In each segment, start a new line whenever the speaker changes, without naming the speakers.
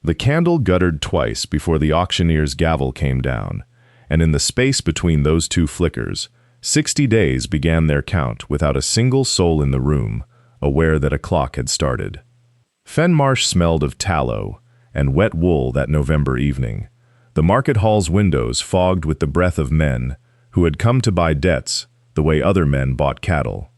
The candle guttered twice before the auctioneer's gavel came down, and in the space between those two flickers, 60 days began their count without a single soul in the room, aware that a clock had started. Fenmarsh smelled of tallow and wet wool that November evening, the market hall's windows fogged with the breath of men who had come to buy debts the way other men bought cattle.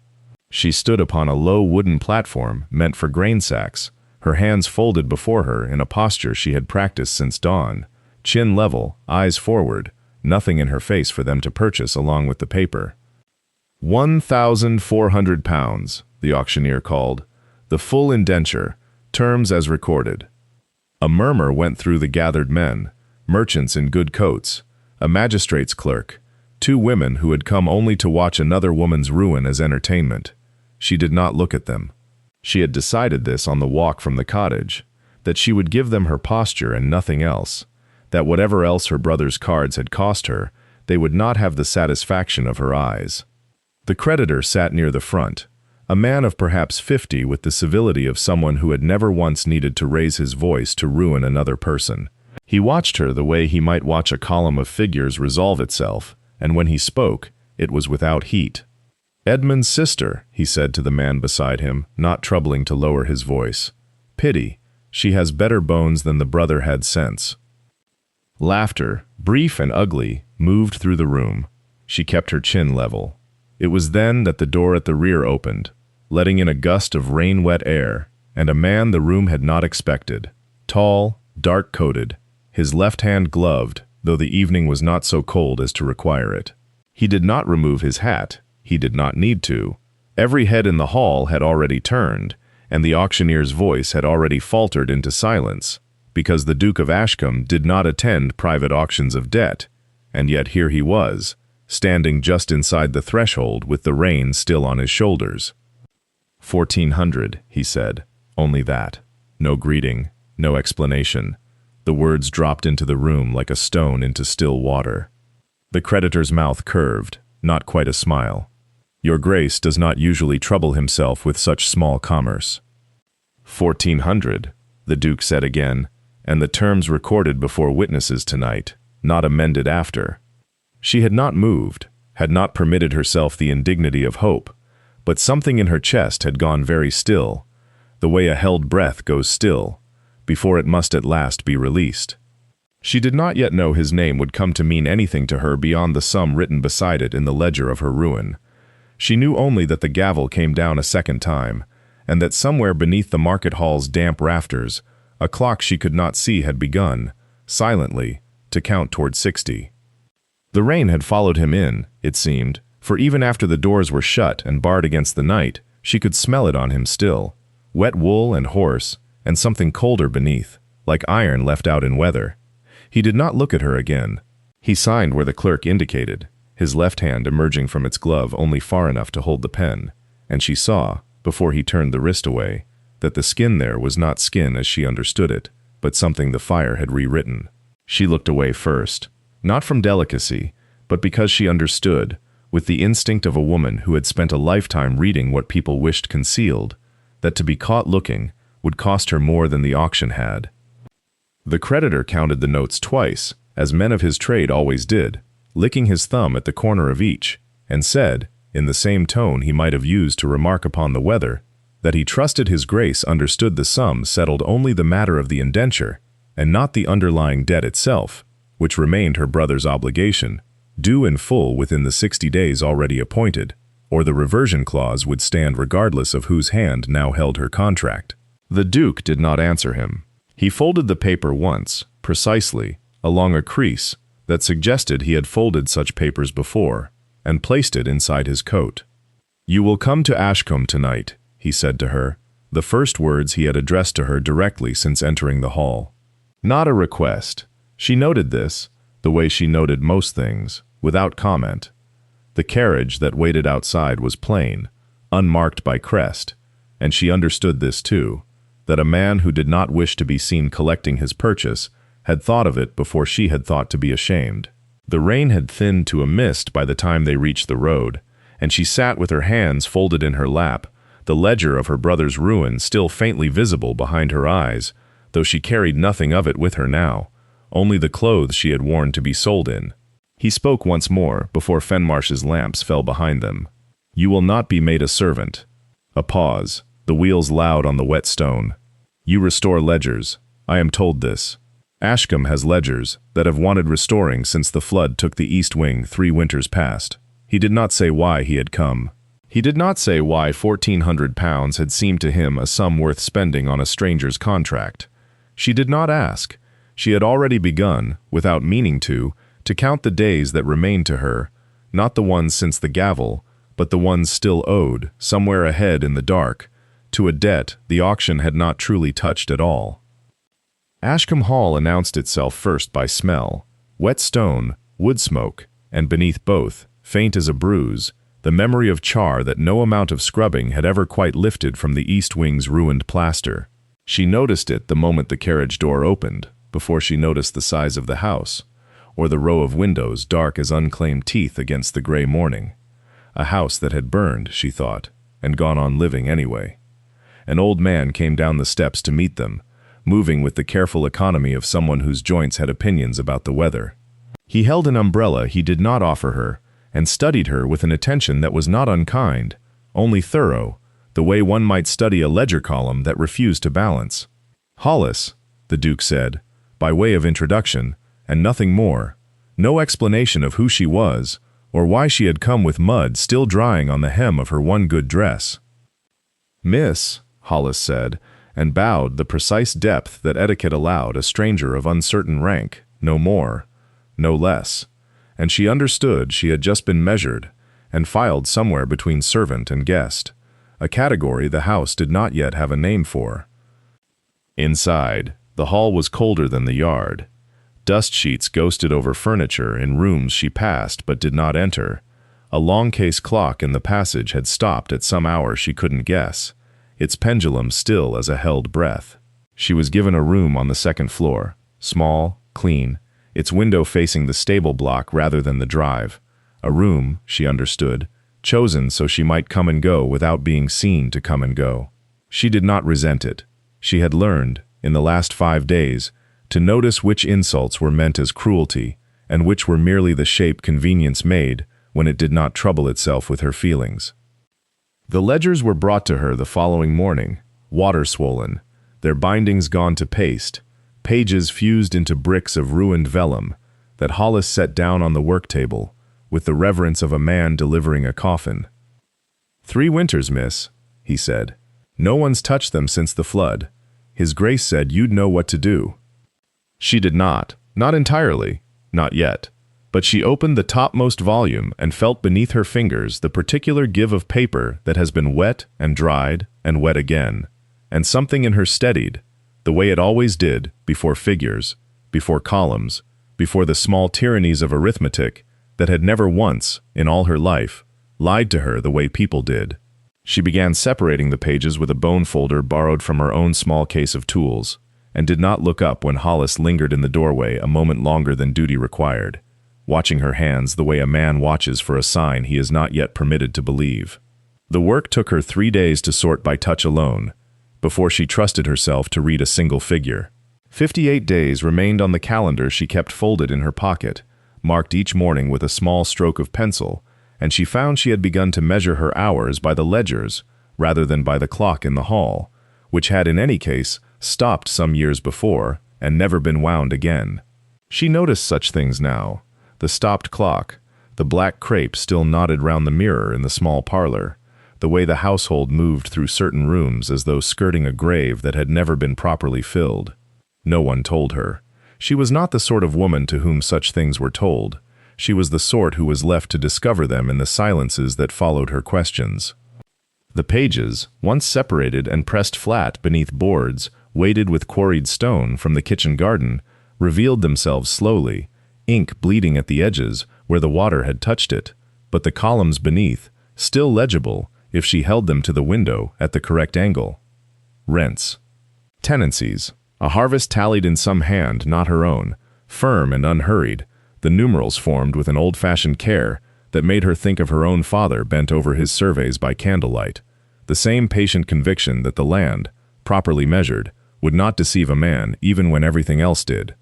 She stood upon a low wooden platform meant for grain sacks, her hands folded before her in a posture she had practiced since dawn, chin level, eyes forward, nothing in her face for them to purchase along with the paper. 1,400 pounds, the auctioneer called, the full indenture, terms as recorded. A murmur went through the gathered men, merchants in good coats, a magistrate's clerk, 2 women who had come only to watch another woman's ruin as entertainment. She did not look at them. She had decided this on the walk from the cottage, that she would give them her posture and nothing else, that whatever else her brother's cards had cost her, they would not have the satisfaction of her eyes. The creditor sat near the front, a man of perhaps 50 with the civility of someone who had never once needed to raise his voice to ruin another person. He watched her the way he might watch a column of figures resolve itself, and when he spoke, it was without heat. "Edmund's sister," he said to the man beside him, not troubling to lower his voice. "Pity, she has better bones than the brother had sense." Laughter, brief and ugly, moved through the room. She kept her chin level. It was then that the door at the rear opened, letting in a gust of rain-wet air, and a man the room had not expected. Tall, dark-coated, his left hand gloved, though the evening was not so cold as to require it. He did not remove his hat. He did not need to. Every head in the hall had already turned, and the auctioneer's voice had already faltered into silence, because the Duke of Ashcombe did not attend private auctions of debt, and yet here he was, standing just inside the threshold with the reins still on his shoulders. 1,400, he said, only that. No greeting, no explanation. The words dropped into the room like a stone into still water. The creditor's mouth curved, not quite a smile. "Your Grace does not usually trouble himself with such small commerce." 1,400, the Duke said again, and the terms recorded before witnesses tonight, not amended after. She had not moved, had not permitted herself the indignity of hope, but something in her chest had gone very still, the way a held breath goes still, before it must at last be released. She did not yet know his name would come to mean anything to her beyond the sum written beside it in the ledger of her ruin. She knew only that the gavel came down a second time, and that somewhere beneath the market hall's damp rafters, a clock she could not see had begun, silently, to count toward 60. The rain had followed him in, it seemed, for even after the doors were shut and barred against the night, she could smell it on him still, wet wool and horse, and something colder beneath, like iron left out in weather. He did not look at her again. He signed where the clerk indicated, his left hand emerging from its glove only far enough to hold the pen, and she saw, before he turned the wrist away, that the skin there was not skin as she understood it, but something the fire had rewritten. She looked away first, not from delicacy, but because she understood, with the instinct of a woman who had spent a lifetime reading what people wished concealed, that to be caught looking would cost her more than the auction had. The creditor counted the notes twice, as men of his trade always did, licking his thumb at the corner of each, and said, in the same tone he might have used to remark upon the weather, that he trusted his Grace understood the sum settled only the matter of the indenture, and not the underlying debt itself, which remained her brother's obligation, due in full within the 60 days already appointed, or the reversion clause would stand regardless of whose hand now held her contract. The Duke did not answer him. He folded the paper once, precisely, along a crease that suggested he had folded such papers before, and placed it inside his coat. "You will come to Ashcombe tonight," he said to her, the first words he had addressed to her directly since entering the hall. Not a request. She noted this, the way she noted most things, without comment. The carriage that waited outside was plain, unmarked by crest, and she understood this too, that a man who did not wish to be seen collecting his purchase had thought of it before she had thought to be ashamed. The rain had thinned to a mist by the time they reached the road, and she sat with her hands folded in her lap, the ledger of her brother's ruin still faintly visible behind her eyes, though she carried nothing of it with her now, only the clothes she had worn to be sold in. He spoke once more before Fenmarsh's lamps fell behind them. "You will not be made a servant." A pause, the wheels loud on the wet stone. "You restore ledgers. I am told this. Ashcombe has ledgers that have wanted restoring since the flood took the east wing 3 winters past." He did not say why he had come. He did not say why £1,400 had seemed to him a sum worth spending on a stranger's contract. She did not ask. She had already begun, without meaning to count the days that remained to her, not the ones since the gavel, but the ones still owed, somewhere ahead in the dark, to a debt the auction had not truly touched at all. Ashcombe Hall announced itself first by smell, wet stone, wood smoke, and beneath both, faint as a bruise, the memory of char that no amount of scrubbing had ever quite lifted from the east wing's ruined plaster. She noticed it the moment the carriage door opened, before she noticed the size of the house, or the row of windows dark as unclaimed teeth against the gray morning. A house that had burned, she thought, and gone on living anyway. An old man came down the steps to meet them, moving with the careful economy of someone whose joints had opinions about the weather. He held an umbrella he did not offer her, and studied her with an attention that was not unkind, only thorough, the way one might study a ledger column that refused to balance. "Hollis," the Duke said, by way of introduction, and nothing more. No explanation of who she was, or why she had come with mud still drying on the hem of her one good dress. "Miss," Hollis said, and bowed the precise depth that etiquette allowed a stranger of uncertain rank, no more, no less. And she understood she had just been measured, and filed somewhere between servant and guest, a category the house did not yet have a name for. Inside, the hall was colder than the yard. Dust sheets ghosted over furniture in rooms she passed but did not enter. A long-case clock in the passage had stopped at some hour she couldn't guess, its pendulum still as a held breath. She was given a room on the second floor, small, clean, its window facing the stable block rather than the drive. A room, she understood, chosen so she might come and go without being seen to come and go. She did not resent it. She had learned, in the last 5 days, to notice which insults were meant as cruelty, and which were merely the shape convenience made when it did not trouble itself with her feelings. The ledgers were brought to her the following morning, water-swollen, their bindings gone to paste, pages fused into bricks of ruined vellum, that Hollis set down on the work-table, with the reverence of a man delivering a coffin. "3 winters, miss," he said. "No one's touched them since the flood. His Grace said you'd know what to do." She did not entirely, not yet, but she opened the topmost volume and felt beneath her fingers the particular give of paper that has been wet and dried and wet again, and something in her steadied, the way it always did, before figures, before columns, before the small tyrannies of arithmetic that had never once, in all her life, lied to her the way people did. She began separating the pages with a bone folder borrowed from her own small case of tools, and did not look up when Hollis lingered in the doorway a moment longer than duty required, watching her hands the way a man watches for a sign he is not yet permitted to believe. The work took her 3 days to sort by touch alone, before she trusted herself to read a single figure. 58 days remained on the calendar she kept folded in her pocket, marked each morning with a small stroke of pencil, and she found she had begun to measure her hours by the ledgers rather than by the clock in the hall, which had in any case stopped some years before and never been wound again. She noticed such things now, the stopped clock, the black crepe still knotted round the mirror in the small parlor, the way the household moved through certain rooms as though skirting a grave that had never been properly filled. No one told her. She was not the sort of woman to whom such things were told. She was the sort who was left to discover them in the silences that followed her questions. The pages, once separated and pressed flat beneath boards weighted with quarried stone from the kitchen garden, revealed themselves slowly, ink bleeding at the edges where the water had touched it, but the columns beneath, still legible if she held them to the window at the correct angle. Rents. Tenancies. A harvest tallied in some hand not her own, firm and unhurried, the numerals formed with an old-fashioned care that made her think of her own father bent over his surveys by candlelight, the same patient conviction that the land, properly measured, would not deceive a man even when everything else did.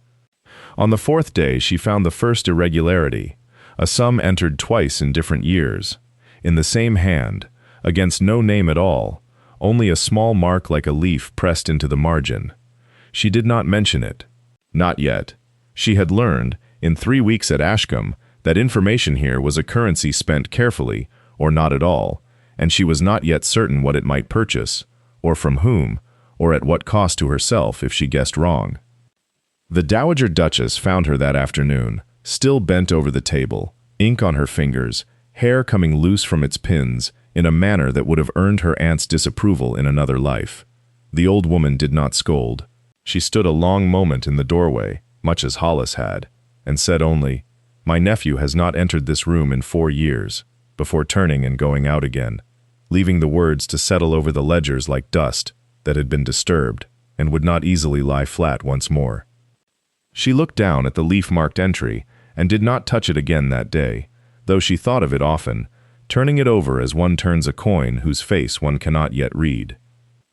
On the fourth day she found the first irregularity, a sum entered twice in different years, in the same hand, against no name at all, only a small mark like a leaf pressed into the margin. She did not mention it. Not yet. She had learned, in 3 weeks at Ashcombe, that information here was a currency spent carefully, or not at all, and she was not yet certain what it might purchase, or from whom, or at what cost to herself if she guessed wrong. The Dowager Duchess found her that afternoon, still bent over the table, ink on her fingers, hair coming loose from its pins, in a manner that would have earned her aunt's disapproval in another life. The old woman did not scold. She stood a long moment in the doorway, much as Hollis had, and said only, "My nephew has not entered this room in 4 years," before turning and going out again, leaving the words to settle over the ledgers like dust that had been disturbed and would not easily lie flat once more. She looked down at the leaf-marked entry and did not touch it again that day, though she thought of it often, turning it over as one turns a coin whose face one cannot yet read.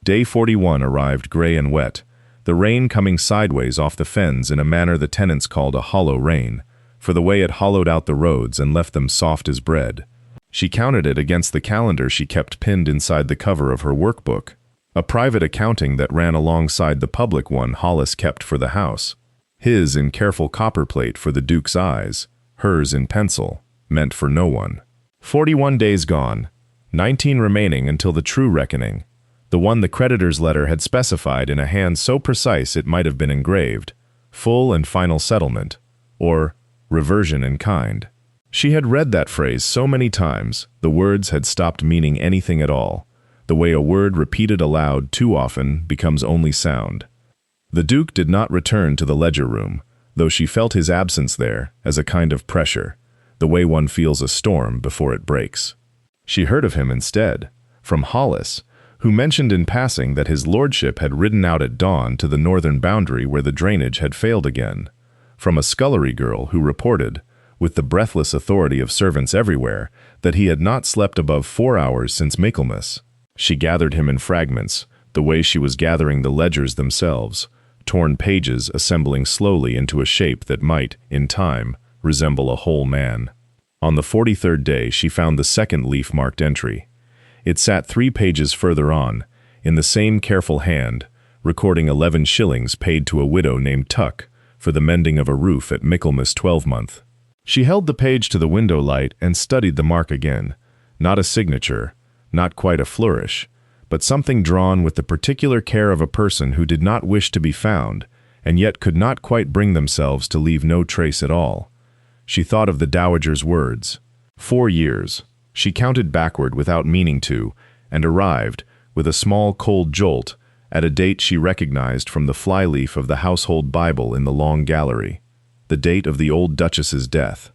Day 41 arrived gray and wet, the rain coming sideways off the fens in a manner the tenants called a hollow rain, for the way it hollowed out the roads and left them soft as bread. She counted it against the calendar she kept pinned inside the cover of her workbook, a private accounting that ran alongside the public one Hollis kept for the house, his in careful copperplate for the Duke's eyes, hers in pencil, meant for no one. 41 days gone, 19 remaining until the true reckoning, the one the creditor's letter had specified in a hand so precise it might have been engraved, full and final settlement, or reversion in kind. She had read that phrase so many times, the words had stopped meaning anything at all, the way a word repeated aloud too often becomes only sound. The Duke did not return to the ledger room, though she felt his absence there as a kind of pressure, the way one feels a storm before it breaks. She heard of him instead, from Hollis, who mentioned in passing that his lordship had ridden out at dawn to the northern boundary where the drainage had failed again, from a scullery girl who reported, with the breathless authority of servants everywhere, that he had not slept above 4 hours since Michaelmas. She gathered him in fragments, the way she was gathering the ledgers themselves, torn pages assembling slowly into a shape that might, in time, resemble a whole man. On the 43rd day she found the second leaf-marked entry. It sat 3 pages further on, in the same careful hand, recording 11 shillings paid to a widow named Tuck for the mending of a roof at Michaelmas 12-month. She held the page to the window light and studied the mark again. Not a signature, not quite a flourish, but something drawn with the particular care of a person who did not wish to be found, and yet could not quite bring themselves to leave no trace at all. She thought of the dowager's words. 4 years. She counted backward without meaning to, and arrived, with a small cold jolt, at a date she recognized from the flyleaf of the household Bible in the long gallery, the date of the old Duchess's death.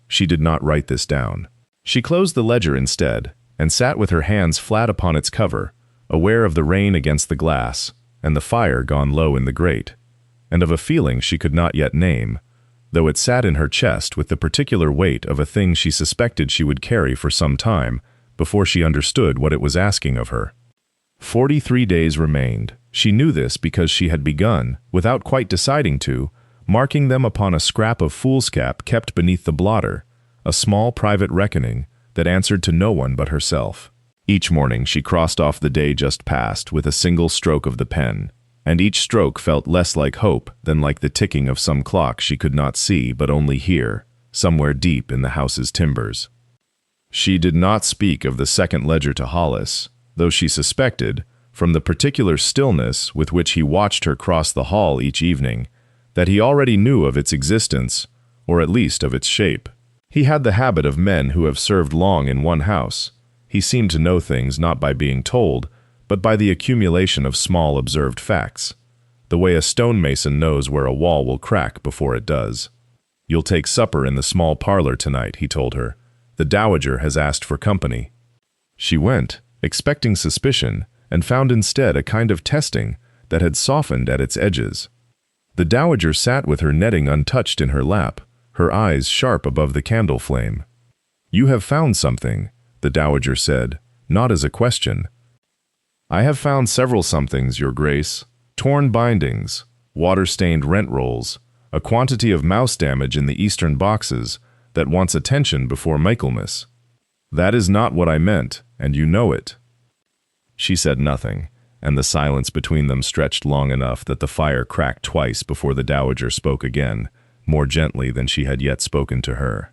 She did not write this down. She closed the ledger instead, and sat with her hands flat upon its cover, aware of the rain against the glass, and the fire gone low in the grate, and of a feeling she could not yet name, though it sat in her chest with the particular weight of a thing she suspected she would carry for some time before she understood what it was asking of her. 43 days remained. She knew this because she had begun, without quite deciding to, marking them upon a scrap of foolscap kept beneath the blotter, a small private reckoning that answered to no one but herself. Each morning she crossed off the day just past with a single stroke of the pen, and each stroke felt less like hope than like the ticking of some clock she could not see but only hear, somewhere deep in the house's timbers. She did not speak of the second ledger to Hollis, though she suspected, from the particular stillness with which he watched her cross the hall each evening, that he already knew of its existence, or at least of its shape. He had the habit of men who have served long in one house. He seemed to know things not by being told, but by the accumulation of small observed facts, the way a stonemason knows where a wall will crack before it does. "You'll take supper in the small parlor tonight," he told her. "The dowager has asked for company." She went, expecting suspicion, and found instead a kind of testing that had softened at its edges. The dowager sat with her netting untouched in her lap, her eyes sharp above the candle flame. "You have found something," the dowager said, not as a question. "I have found several somethings, your grace," Torn bindings, water-stained rent rolls, a quantity of mouse damage in the eastern boxes that wants attention before Michaelmas. That is not what I meant, and you know it." She said nothing, and the silence between them stretched long enough that the fire cracked twice before the dowager spoke again, more gently than she had yet spoken to her.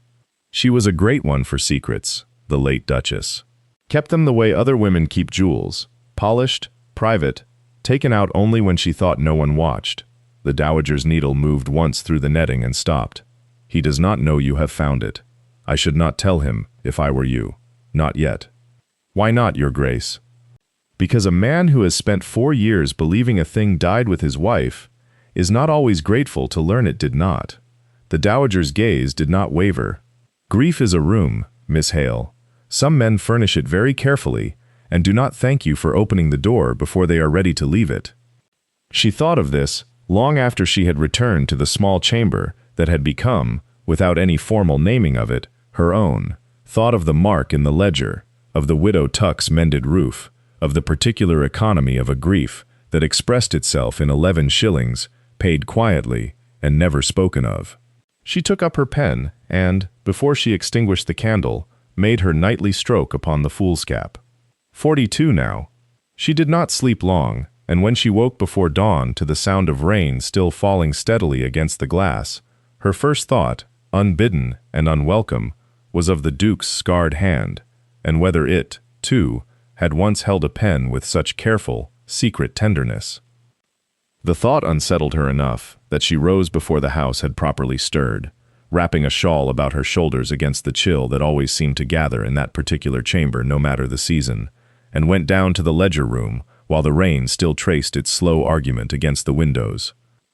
She was a great one for secrets, the late Duchess. Kept them the way other women keep jewels, polished, private, taken out only when she thought no one watched. The dowager's needle moved once through the netting and stopped. "He does not know you have found it. I should not tell him, if I were you. Not yet." "Why not, Your Grace?" "Because a man who has spent 4 years believing a thing died with his wife is not always grateful to learn it did not." The dowager's gaze did not waver. "Grief is a room, Miss Hale. Some men furnish it very carefully and do not thank you for opening the door before they are ready to leave it." She thought of this long after she had returned to the small chamber that had become, without any formal naming of it, her own. Thought of the mark in the ledger, of the Widow Tuck's mended roof, of the particular economy of a grief that expressed itself in 11 shillings, paid quietly and never spoken of. She took up her pen and, before she extinguished the candle, made her nightly stroke upon the foolscap. 42 now. She did not sleep long, and when she woke before dawn to the sound of rain still falling steadily against the glass, her first thought, unbidden and unwelcome, was of the Duke's scarred hand, and whether it, too, had once held a pen with such careful, secret tenderness. The thought unsettled her enough that she rose before the house had properly stirred, wrapping a shawl about her shoulders against the chill that always seemed to gather in that particular chamber no matter the season, and went down to the ledger room while the rain still traced its slow argument against the windows.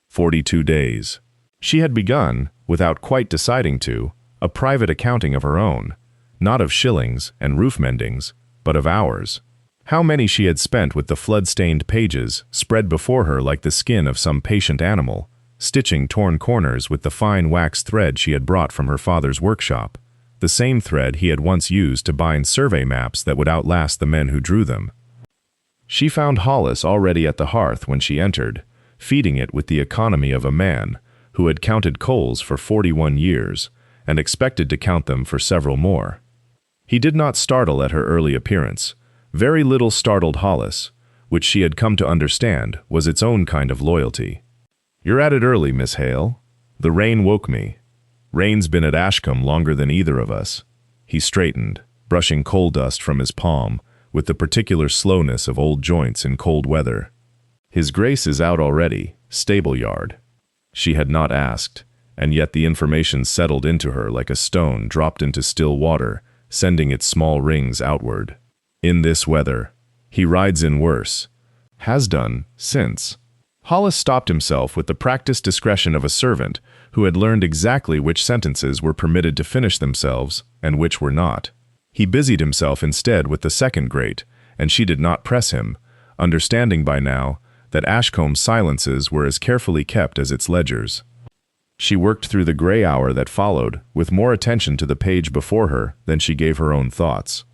42 days. She had begun, without quite deciding to, a private accounting of her own, not of shillings and roof mendings, but of hours. How many she had spent with the flood-stained pages spread before her like the skin of some patient animal, stitching torn corners with the fine waxed thread she had brought from her father's workshop, the same thread he had once used to bind survey maps that would outlast the men who drew them. She found Hollis already at the hearth when she entered, feeding it with the economy of a man who had counted coals for 41 years and expected to count them for several more. He did not startle at her early appearance. Very little startled Hollis, which she had come to understand was its own kind of loyalty. "You're at it early, Miss Hale. The rain woke me. Rain's been at Ashcombe longer than either of us." He straightened, brushing coal dust from his palm, with the particular slowness of old joints in cold weather. "His Grace is out already, stable yard." She had not asked, and yet the information settled into her like a stone dropped into still water, sending its small rings outward. "In this weather. He rides in worse. Has done, since." Hollis stopped himself with the practiced discretion of a servant who had learned exactly which sentences were permitted to finish themselves and which were not. He busied himself instead with the second grate, and she did not press him, understanding by now that Ashcombe's silences were as carefully kept as its ledgers. She worked through the gray hour that followed with more attention to the page before her than she gave her own thoughts,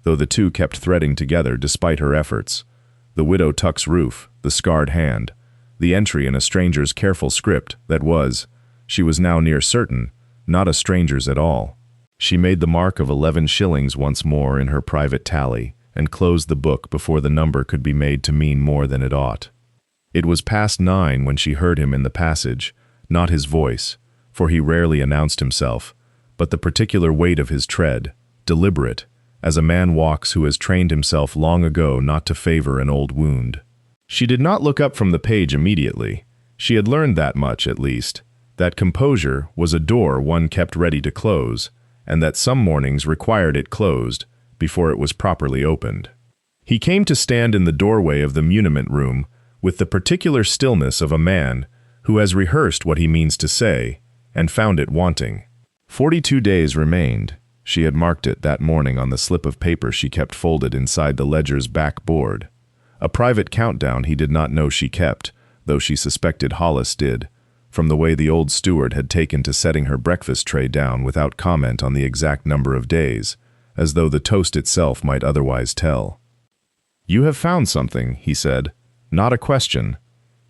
though the two kept threading together despite her efforts. The Widow Tuck's roof, the scarred hand, the entry in a stranger's careful script that was, she was now near certain, not a stranger's at all. She made the mark of 11 shillings once more in her private tally and closed the book before the number could be made to mean more than it ought. It was past 9 when she heard him in the passage, not his voice, for he rarely announced himself, but the particular weight of his tread, deliberate, as a man walks who has trained himself long ago not to favor an old wound. She did not look up from the page immediately. She had learned that much, at least, that composure was a door one kept ready to close, and that some mornings required it closed before it was properly opened. He came to stand in the doorway of the muniment room with the particular stillness of a man who has rehearsed what he means to say and found it wanting. 42 days remained. She had marked it that morning on the slip of paper she kept folded inside the ledger's back board. A private countdown he did not know she kept, though she suspected Hollis did, from the way the old steward had taken to setting her breakfast tray down without comment on the exact number of days, as though the toast itself might otherwise tell. "You have found something," he said. "Not a question.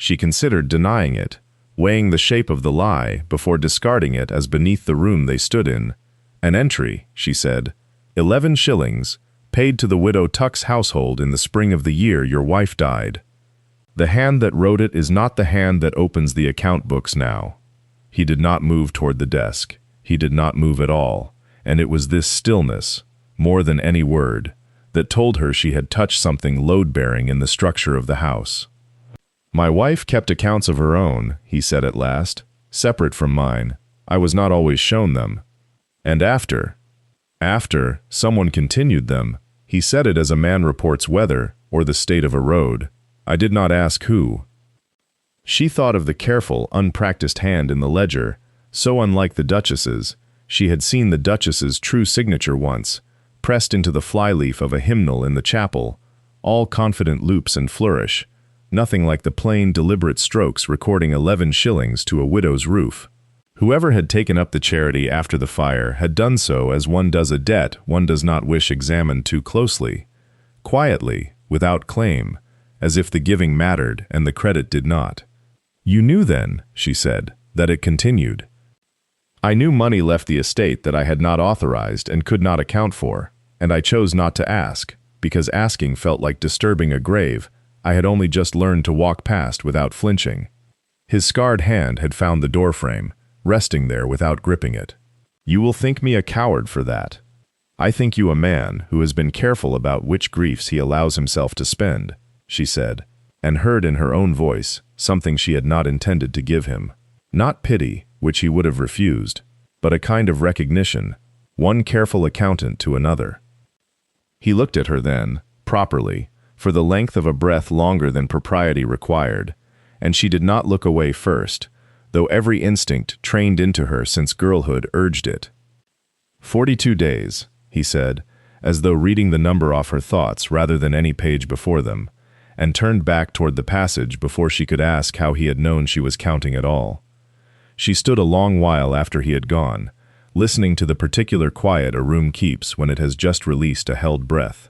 She considered denying it, weighing the shape of the lie before discarding it as beneath the room they stood in. An entry, she said, 11 shillings, paid to the widow Tuck's household in the spring of the year your wife died. The hand that wrote it is not the hand that opens the account books now. He did not move toward the desk. He did not move at all, and it was this stillness, more than any word, that told her she had touched something load-bearing in the structure of the house. My wife kept accounts of her own, he said at last, separate from mine. I was not always shown them. And after, someone continued them. He said it as a man reports weather or the state of a road. I did not ask who. She thought of the careful, unpracticed hand in the ledger, so unlike the Duchess's. She had seen the Duchess's true signature once, pressed into the flyleaf of a hymnal in the chapel, all confident loops and flourish, nothing like the plain, deliberate strokes recording 11 shillings to a widow's roof. Whoever had taken up the charity after the fire had done so as one does a debt one does not wish examined too closely, quietly, without claim, as if the giving mattered and the credit did not. You knew then, she said, that it continued. I knew money left the estate that I had not authorized and could not account for, and I chose not to ask, because asking felt like disturbing a grave I had only just learned to walk past without flinching. His scarred hand had found the doorframe, resting there without gripping it. You will think me a coward for that. I think you a man who has been careful about which griefs he allows himself to spend, she said, and heard in her own voice something she had not intended to give him. Not pity, which he would have refused, but a kind of recognition, one careful accountant to another. He looked at her then, properly, for the length of a breath longer than propriety required, and she did not look away first, though every instinct trained into her since girlhood urged it. 42 days, he said, as though reading the number off her thoughts rather than any page before them, and turned back toward the passage before she could ask how he had known she was counting at all. She stood a long while after he had gone, listening to the particular quiet a room keeps when it has just released a held breath.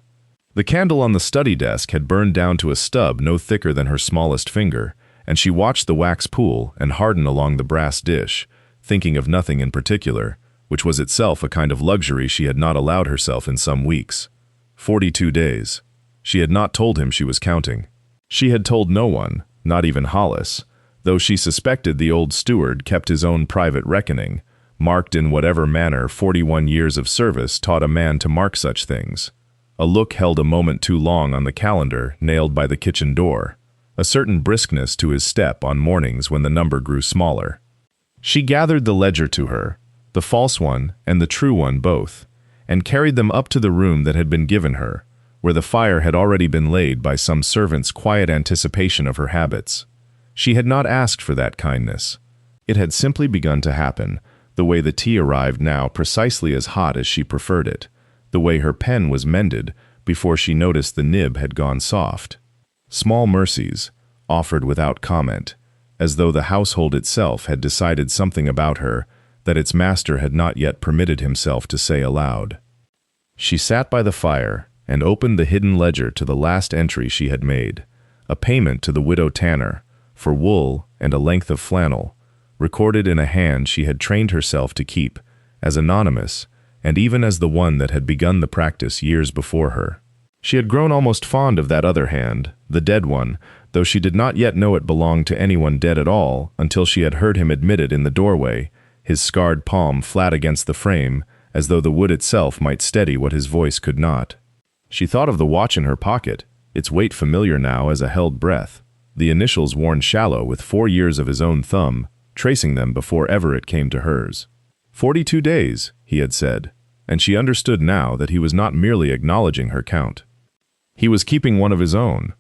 The candle on the study desk had burned down to a stub no thicker than her smallest finger, and she watched the wax pool and harden along the brass dish, thinking of nothing in particular, which was itself a kind of luxury she had not allowed herself in some weeks. 42 days. She had not told him she was counting. She had told no one, not even Hollis, though she suspected the old steward kept his own private reckoning, marked in whatever manner 41 years of service taught a man to mark such things. A look held a moment too long on the calendar nailed by the kitchen door, a certain briskness to his step on mornings when the number grew smaller. She gathered the ledger to her, the false one and the true one both, and carried them up to the room that had been given her, where the fire had already been laid by some servant's quiet anticipation of her habits. She had not asked for that kindness. It had simply begun to happen, the way the tea arrived now precisely as hot as she preferred it, the way her pen was mended before she noticed the nib had gone soft. Small mercies, offered without comment, as though the household itself had decided something about her that its master had not yet permitted himself to say aloud. She sat by the fire and opened the hidden ledger to the last entry she had made, a payment to the widow Tanner, for wool and a length of flannel, recorded in a hand she had trained herself to keep, as anonymous, and even as the one that had begun the practice years before her. She had grown almost fond of that other hand, the dead one, though she did not yet know it belonged to anyone dead at all until she had heard him admit it in the doorway, his scarred palm flat against the frame, as though the wood itself might steady what his voice could not. She thought of the watch in her pocket, its weight familiar now as a held breath, the initials worn shallow with 4 years of his own thumb, tracing them before ever it came to hers. 42 days, he had said, and she understood now that he was not merely acknowledging her count. He was keeping one of his own.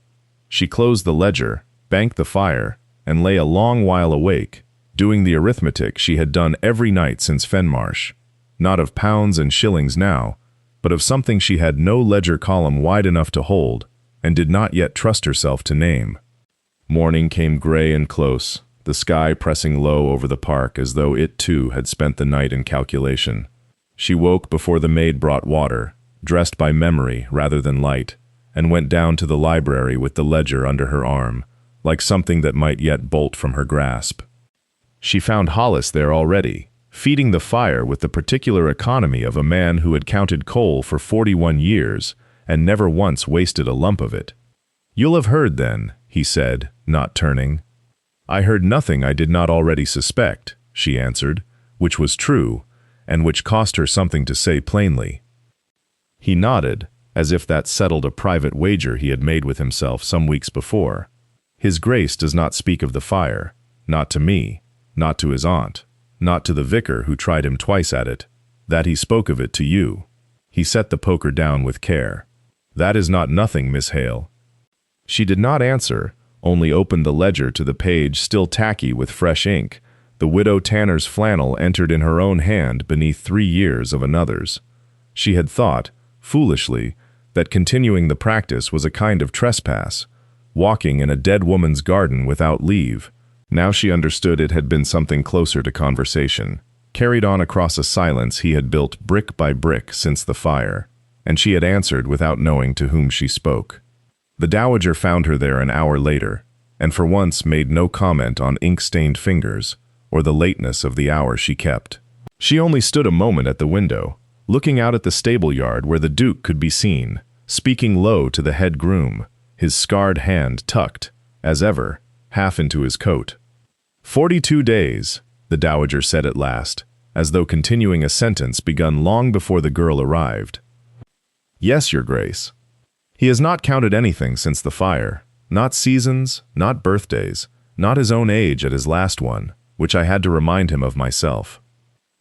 She closed the ledger, banked the fire, and lay a long while awake, doing the arithmetic she had done every night since Fenmarsh, not of pounds and shillings now, but of something she had no ledger column wide enough to hold, and did not yet trust herself to name. Morning came gray and close, the sky pressing low over the park as though it too had spent the night in calculation. She woke before the maid brought water, dressed by memory rather than light, and went down to the library with the ledger under her arm, like something that might yet bolt from her grasp. She found Hollis there already, feeding the fire with the particular economy of a man who had counted coal for 41 years and never once wasted a lump of it. "You'll have heard then," he said, not turning. "I heard nothing I did not already suspect," she answered, which was true, and which cost her something to say plainly. He nodded, as if that settled a private wager he had made with himself some weeks before. "His Grace does not speak of the fire, not to me, not to his aunt, not to the vicar who tried him twice at it. That he spoke of it to you." He set the poker down with care. "That is not nothing, Miss Hale." She did not answer, only opened the ledger to the page still tacky with fresh ink. The widow Tanner's flannel entered in her own hand beneath 3 years of another's. She had thought, foolishly, that continuing the practice was a kind of trespass, walking in a dead woman's garden without leave. Now she understood it had been something closer to conversation, carried on across a silence he had built brick by brick since the fire, and she had answered without knowing to whom she spoke. The dowager found her there an hour later, and for once made no comment on ink-stained fingers or the lateness of the hour she kept. She only stood a moment at the window, looking out at the stable yard where the Duke could be seen, speaking low to the head groom, his scarred hand tucked, as ever, half into his coat. 42 days, the dowager said at last, as though continuing a sentence begun long before the girl arrived. "Yes, Your Grace. He has not counted anything since the fire, not seasons, not birthdays, not his own age at his last one, which I had to remind him of myself."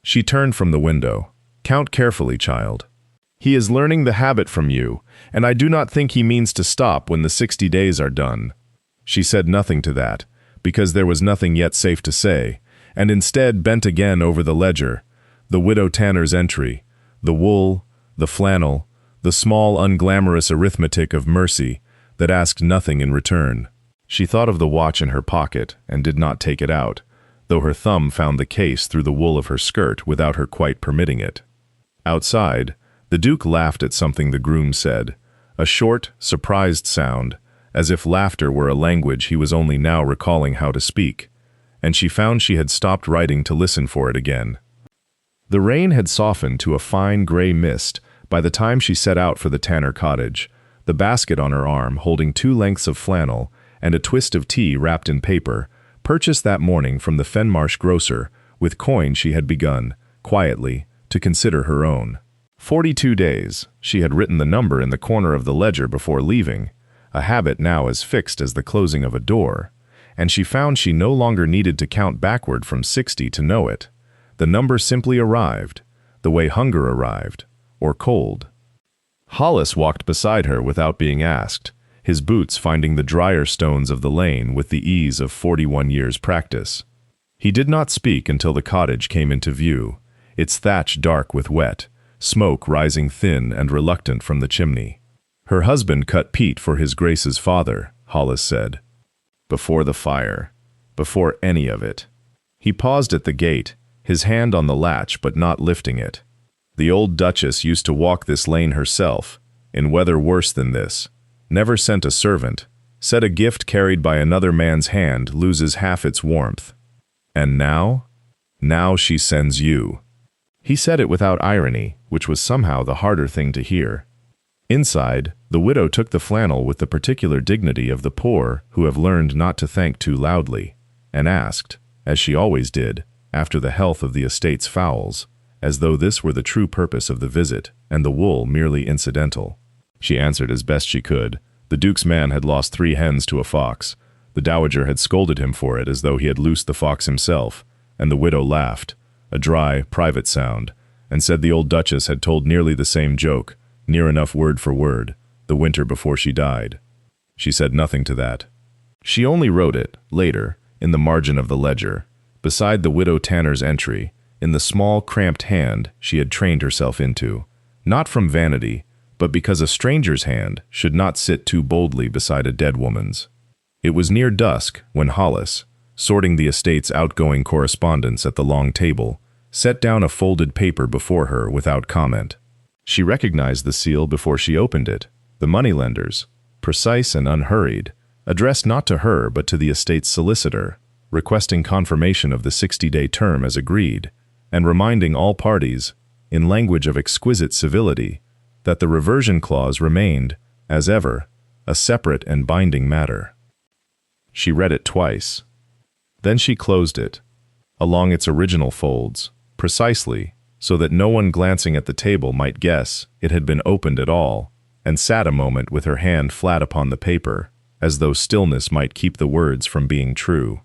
She turned from the window. "Count carefully, child. He is learning the habit from you, and I do not think he means to stop when the 60 days are done." She said nothing to that, because there was nothing yet safe to say, and instead bent again over the ledger, the widow Tanner's entry, the wool, the flannel, the small unglamorous arithmetic of mercy that asked nothing in return. She thought of the watch in her pocket and did not take it out, though her thumb found the case through the wool of her skirt without her quite permitting it. Outside, the Duke laughed at something the groom said, a short, surprised sound, as if laughter were a language he was only now recalling how to speak, and she found she had stopped writing to listen for it again. The rain had softened to a fine gray mist by the time she set out for the Tanner cottage, the basket on her arm holding 2 lengths of flannel and a twist of tea wrapped in paper, purchased that morning from the Fenmarsh grocer, with coin she had begun, quietly, to consider her own. 42 days, she had written the number in the corner of the ledger before leaving, a habit now as fixed as the closing of a door, and she found she no longer needed to count backward from 60 to know it. The number simply arrived, the way hunger arrived, or cold. Hollis walked beside her without being asked, his boots finding the drier stones of the lane with the ease of 41 years' practice. He did not speak until the cottage came into view, its thatch dark with wet, smoke rising thin and reluctant from the chimney. Her husband cut peat for his Grace's father, Hollis said. Before the fire, before any of it. He paused at the gate, his hand on the latch but not lifting it. The old Duchess used to walk this lane herself, in weather worse than this, never sent a servant, said a gift carried by another man's hand loses half its warmth. And now? Now she sends you. He said it without irony, which was somehow the harder thing to hear. Inside, the widow took the flannel with the particular dignity of the poor who have learned not to thank too loudly, and asked, as she always did, after the health of the estate's fowls, as though this were the true purpose of the visit, and the wool merely incidental. She answered as best she could. The Duke's man had lost 3 hens to a fox. The dowager had scolded him for it as though he had loosed the fox himself, and the widow laughed, a dry, private sound, and said the old Duchess had told nearly the same joke, near enough word for word, the winter before she died. She said nothing to that. She only wrote it, later, in the margin of the ledger, beside the widow Tanner's entry, in the small, cramped hand she had trained herself into, not from vanity, but because a stranger's hand should not sit too boldly beside a dead woman's. It was near dusk when Hollis, sorting the estate's outgoing correspondence at the long table, set down a folded paper before her without comment. She recognized the seal before she opened it, the moneylender's, precise and unhurried, addressed not to her but to the estate's solicitor, requesting confirmation of the 60-day term as agreed, and reminding all parties, in language of exquisite civility, that the reversion clause remained, as ever, a separate and binding matter. She read it twice. Then she closed it, along its original folds, precisely, so that no one glancing at the table might guess it had been opened at all, and sat a moment with her hand flat upon the paper, as though stillness might keep the words from being true.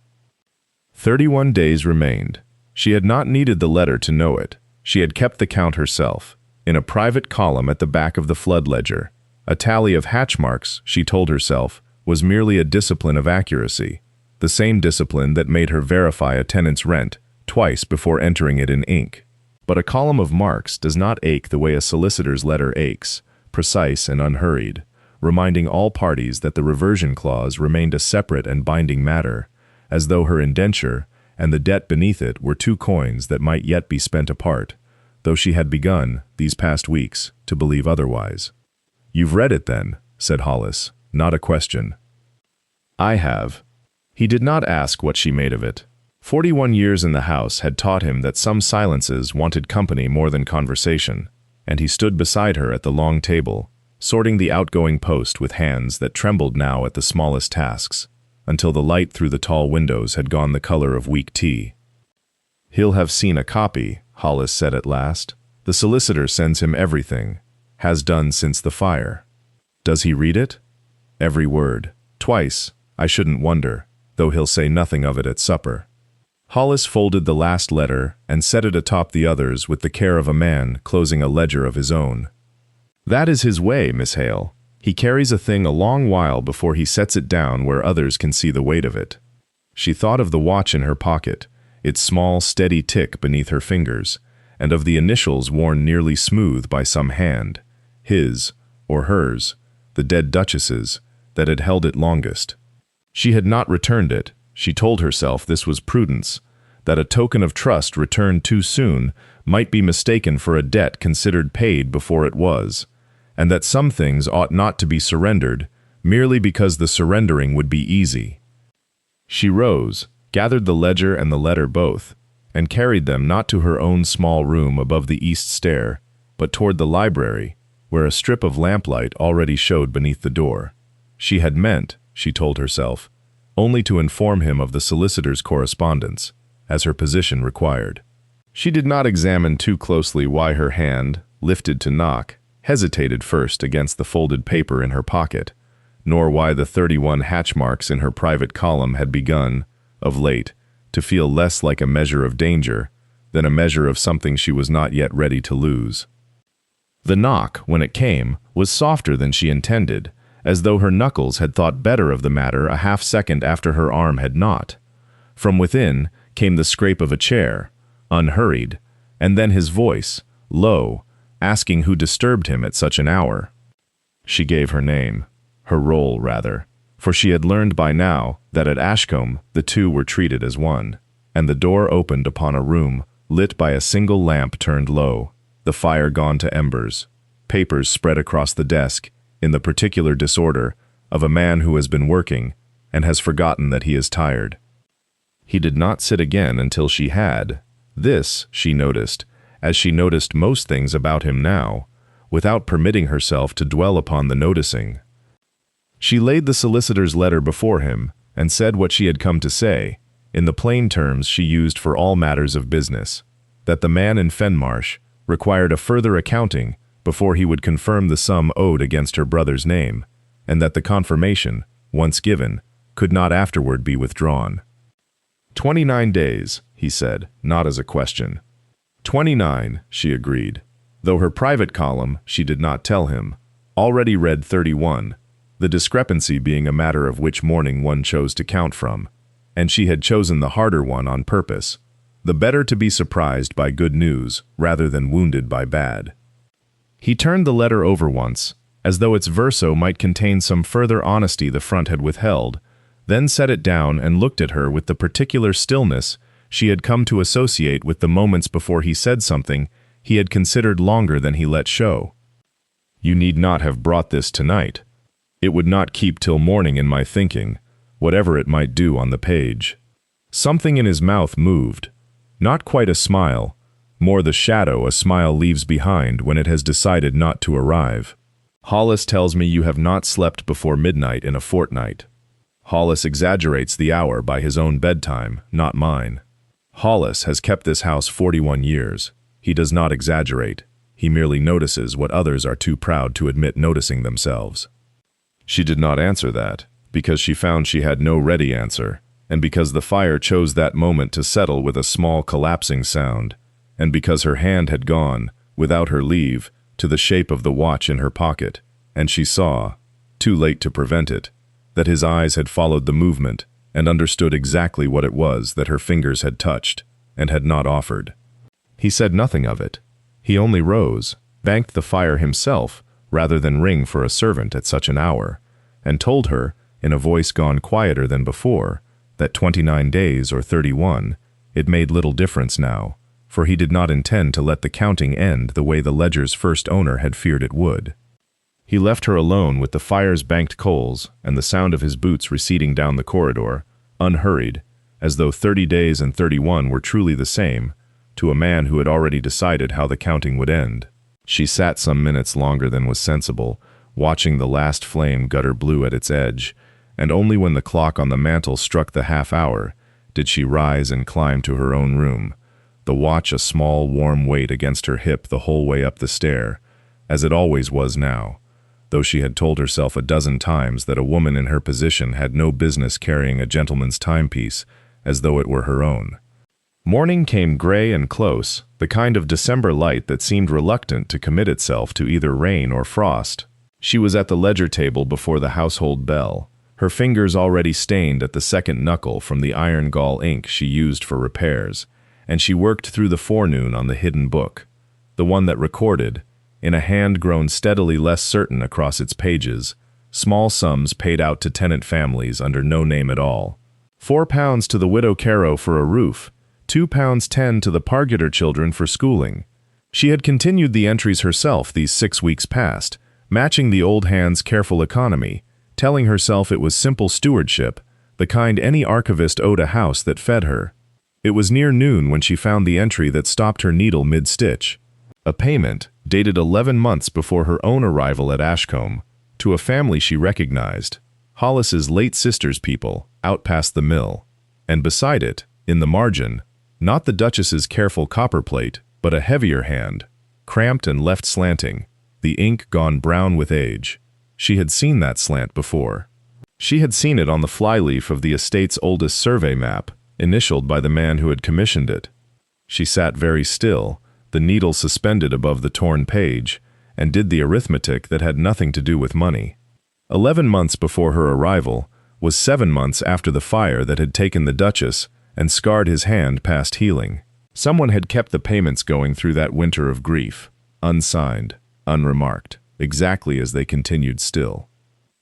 31 days remained. She had not needed the letter to know it. She had kept the count herself, in a private column at the back of the flood ledger. A tally of hatch marks, she told herself, was merely a discipline of accuracy, the same discipline that made her verify a tenant's rent twice before entering it in ink. But a column of marks does not ache the way a solicitor's letter aches, precise and unhurried, reminding all parties that the reversion clause remained a separate and binding matter, as though her indenture and the debt beneath it were two coins that might yet be spent apart, though she had begun, these past weeks, to believe otherwise. "You've read it, then," said Hollis, not a question. "I have." He did not ask what she made of it. 41 years in the house had taught him that some silences wanted company more than conversation, and he stood beside her at the long table, sorting the outgoing post with hands that trembled now at the smallest tasks, until the light through the tall windows had gone the color of weak tea. "He'll have seen a copy," Hollis said at last. "The solicitor sends him everything, has done since the fire." "Does he read it?" "Every word. Twice, I shouldn't wonder, though he'll say nothing of it at supper." Hollis folded the last letter and set it atop the others with the care of a man closing a ledger of his own. "That is his way, Miss Hale. He carries a thing a long while before he sets it down where others can see the weight of it." She thought of the watch in her pocket, its small, steady tick beneath her fingers, and of the initials worn nearly smooth by some hand, his or hers, the dead Duchess's, that had held it longest. She had not returned it. She told herself this was prudence, that a token of trust returned too soon might be mistaken for a debt considered paid before it was, and that some things ought not to be surrendered merely because the surrendering would be easy. She rose, gathered the ledger and the letter both, and carried them not to her own small room above the east stair, but toward the library, where a strip of lamplight already showed beneath the door. She had meant, she told herself, only to inform him of the solicitor's correspondence, as her position required. She did not examine too closely why her hand, lifted to knock, hesitated first against the folded paper in her pocket, nor why the 31 hatch marks in her private column had begun, of late, to feel less like a measure of danger than a measure of something she was not yet ready to lose. The knock, when it came, was softer than she intended, as though her knuckles had thought better of the matter a half-second after her arm had not. From within came the scrape of a chair, unhurried, and then his voice, low, asking who disturbed him at such an hour. She gave her name, her role rather, for she had learned by now that at Ashcombe the two were treated as one, and the door opened upon a room lit by a single lamp turned low, the fire gone to embers, papers spread across the desk, in the particular disorder of a man who has been working and has forgotten that he is tired. He did not sit again until she had. This, she noticed, as she noticed most things about him now, without permitting herself to dwell upon the noticing. She laid the solicitor's letter before him and said what she had come to say, in the plain terms she used for all matters of business, that the man in Fenmarsh required a further accounting before he would confirm the sum owed against her brother's name, and that the confirmation, once given, could not afterward be withdrawn. 29 days, he said, not as a question. 29, she agreed, though her private column, she did not tell him, already read 31, the discrepancy being a matter of which morning one chose to count from, and she had chosen the harder one on purpose, the better to be surprised by good news rather than wounded by bad. He turned the letter over once, as though its verso might contain some further honesty the front had withheld, then set it down and looked at her with the particular stillness she had come to associate with the moments before he said something he had considered longer than he let show. "You need not have brought this tonight." It would not keep till morning in my thinking, whatever it might do on the page. Something in his mouth moved. Not quite a smile, more the shadow a smile leaves behind when it has decided not to arrive. Hollis tells me you have not slept before midnight in a fortnight. Hollis exaggerates the hour by his own bedtime, not mine. Hollis has kept this house 41 years. He does not exaggerate. He merely notices what others are too proud to admit noticing themselves. She did not answer that, because she found she had no ready answer, and because the fire chose that moment to settle with a small collapsing sound, and because her hand had gone, without her leave, to the shape of the watch in her pocket, and she saw, too late to prevent it, that his eyes had followed the movement and understood exactly what it was that her fingers had touched and had not offered. He said nothing of it. He only rose, banked the fire himself rather than ring for a servant at such an hour, and told her, in a voice gone quieter than before, that 29 days or 31, it made little difference now, for he did not intend to let the counting end the way the ledger's first owner had feared it would. He left her alone with the fire's banked coals and the sound of his boots receding down the corridor, unhurried, as though 30 days and 31 were truly the same, to a man who had already decided how the counting would end. She sat some minutes longer than was sensible, watching the last flame gutter blue at its edge, and only when the clock on the mantel struck the half-hour did she rise and climb to her own room, the watch a small warm weight against her hip the whole way up the stair, as it always was now, though she had told herself a dozen times that a woman in her position had no business carrying a gentleman's timepiece as though it were her own. Morning came gray and close, the kind of December light that seemed reluctant to commit itself to either rain or frost. She was at the ledger table before the household bell, her fingers already stained at the second knuckle from the iron gall ink she used for repairs, and she worked through the forenoon on the hidden book, the one that recorded, in a hand grown steadily less certain across its pages, small sums paid out to tenant families under no name at all. £4 to the widow Caro for a roof, £2.10 to the Pargeter children for schooling. She had continued the entries herself these 6 weeks past, matching the old hand's careful economy, telling herself it was simple stewardship, the kind any archivist owed a house that fed her. It was near noon when she found the entry that stopped her needle mid-stitch. A payment, dated 11 months before her own arrival at Ashcombe, to a family she recognized, Hollis's late sister's people, out past the mill, and beside it, in the margin, not the Duchess's careful copperplate, but a heavier hand, cramped and left slanting, the ink gone brown with age. She had seen that slant before. She had seen it on the flyleaf of the estate's oldest survey map, initialed by the man who had commissioned it. She sat very still, the needle suspended above the torn page, and did the arithmetic that had nothing to do with money. 11 months before her arrival was 7 months after the fire that had taken the Duchess and scarred his hand past healing. Someone had kept the payments going through that winter of grief, unsigned, unremarked, exactly as they continued still.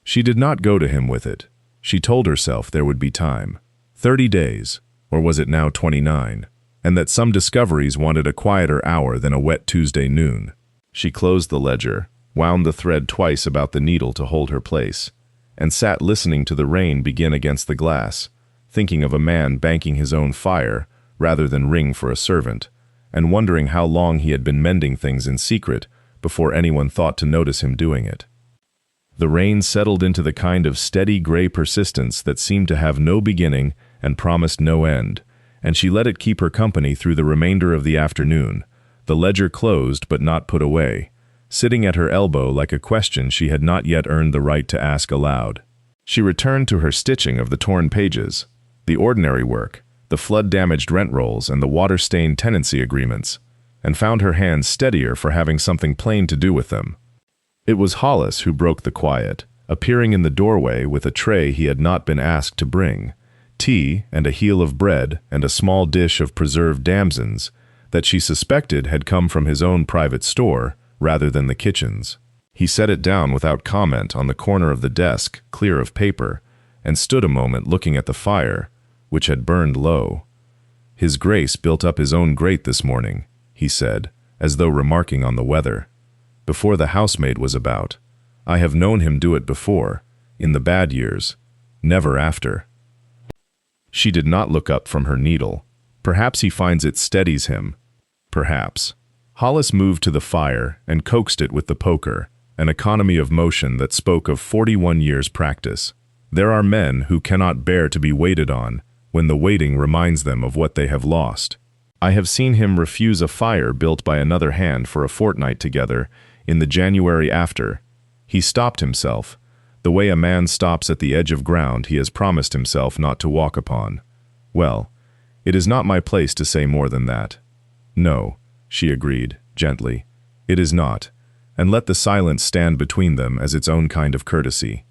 She did not go to him with it. She told herself there would be time. 30 days, or was it now 29, and that some discoveries wanted a quieter hour than a wet Tuesday noon. She closed the ledger, wound the thread twice about the needle to hold her place, and sat listening to the rain begin against the glass, thinking of a man banking his own fire rather than ring for a servant, and wondering how long he had been mending things in secret before anyone thought to notice him doing it. The rain settled into the kind of steady gray persistence that seemed to have no beginning and promised no end, and she let it keep her company through the remainder of the afternoon, the ledger closed but not put away, sitting at her elbow like a question she had not yet earned the right to ask aloud. She returned to her stitching of the torn pages, the ordinary work, the flood-damaged rent rolls and the water-stained tenancy agreements, and found her hands steadier for having something plain to do with them. It was Hollis who broke the quiet, appearing in the doorway with a tray he had not been asked to bring, tea and a heel of bread and a small dish of preserved damsons that she suspected had come from his own private store rather than the kitchen's. He set it down without comment on the corner of the desk, clear of paper, and stood a moment looking at the fire, which had burned low. "His Grace built up his own grate this morning," he said, as though remarking on the weather, "before the housemaid was about. I have known him do it before, in the bad years, never after. She did not look up from her needle. Perhaps he finds it steadies him. Perhaps. Hollis moved to the fire and coaxed it with the poker, an economy of motion that spoke of 41 years' practice. There are men who cannot bear to be waited on when the waiting reminds them of what they have lost. I have seen him refuse a fire built by another hand for a fortnight together in the January after. He stopped himself, the way a man stops at the edge of ground he has promised himself not to walk upon. Well, it is not my place to say more than that. No, she agreed, gently. It is not, and let the silence stand between them as its own kind of courtesy.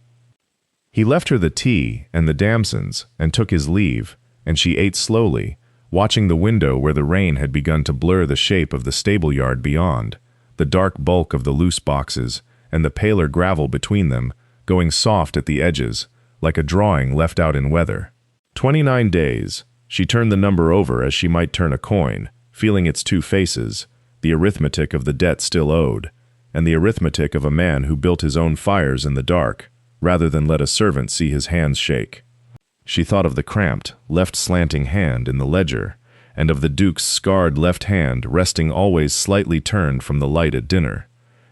He left her the tea and the damsons and took his leave, and she ate slowly, watching the window where the rain had begun to blur the shape of the stable yard beyond, the dark bulk of the loose boxes, and the paler gravel between them, going soft at the edges, like a drawing left out in weather. 29 days. She turned the number over as she might turn a coin, feeling its two faces, the arithmetic of the debt still owed, and the arithmetic of a man who built his own fires in the dark, rather than let a servant see his hands shake. She thought of the cramped, left slanting hand in the ledger, and of the Duke's scarred left hand resting always slightly turned from the light at dinner,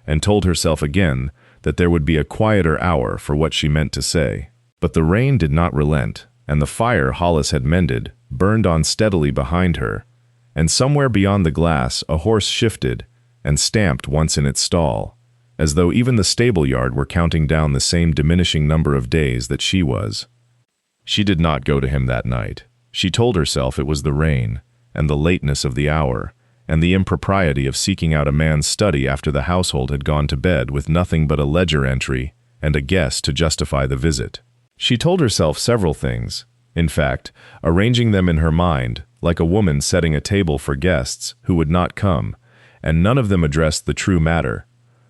and told herself again that there would be a quieter hour for what she meant to say. But the rain did not relent, and the fire Hollis had mended burned on steadily behind her, and somewhere beyond the glass a horse shifted and stamped once in its stall, as though even the stable yard were counting down the same diminishing number of days that she was. She did not go to him that night. She told herself it was the rain, and the lateness of the hour, and the impropriety of seeking out a man's study after the household had gone to bed with nothing but a ledger entry and a guest to justify the visit. She told herself several things, in fact, arranging them in her mind, like a woman setting a table for guests who would not come, and none of them addressed the true matter,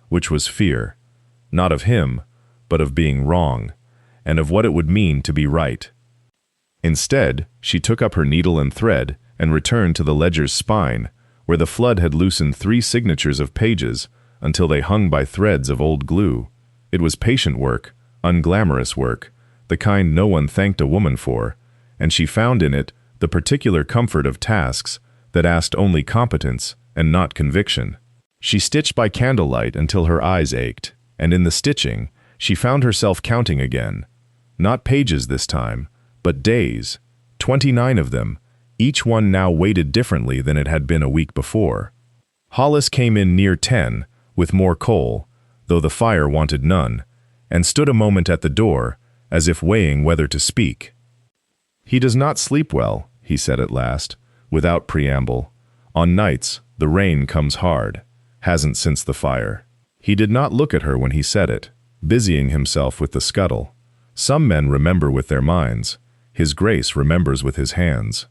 which was fear, not of him, but of being wrong, and of what it would mean to be right. Instead, she took up her needle and thread and returned to the ledger's spine, where the flood had loosened 3 signatures of pages until they hung by threads of old glue. It was patient work, unglamorous work, the kind no one thanked a woman for, and she found in it the particular comfort of tasks that asked only competence and not conviction. She stitched by candlelight until her eyes ached, and in the stitching, she found herself counting again. Not pages this time, but days, 29 of them, each one now weighted differently than it had been a week before. Hollis came in near 10, with more coal, though the fire wanted none, and stood a moment at the door, as if weighing whether to speak. "He does not sleep well," he said at last, without preamble. "On nights, the rain comes hard. Hasn't since the fire." He did not look at her when he said it, busying himself with the scuttle. Some men remember with their minds. His Grace remembers with his hands.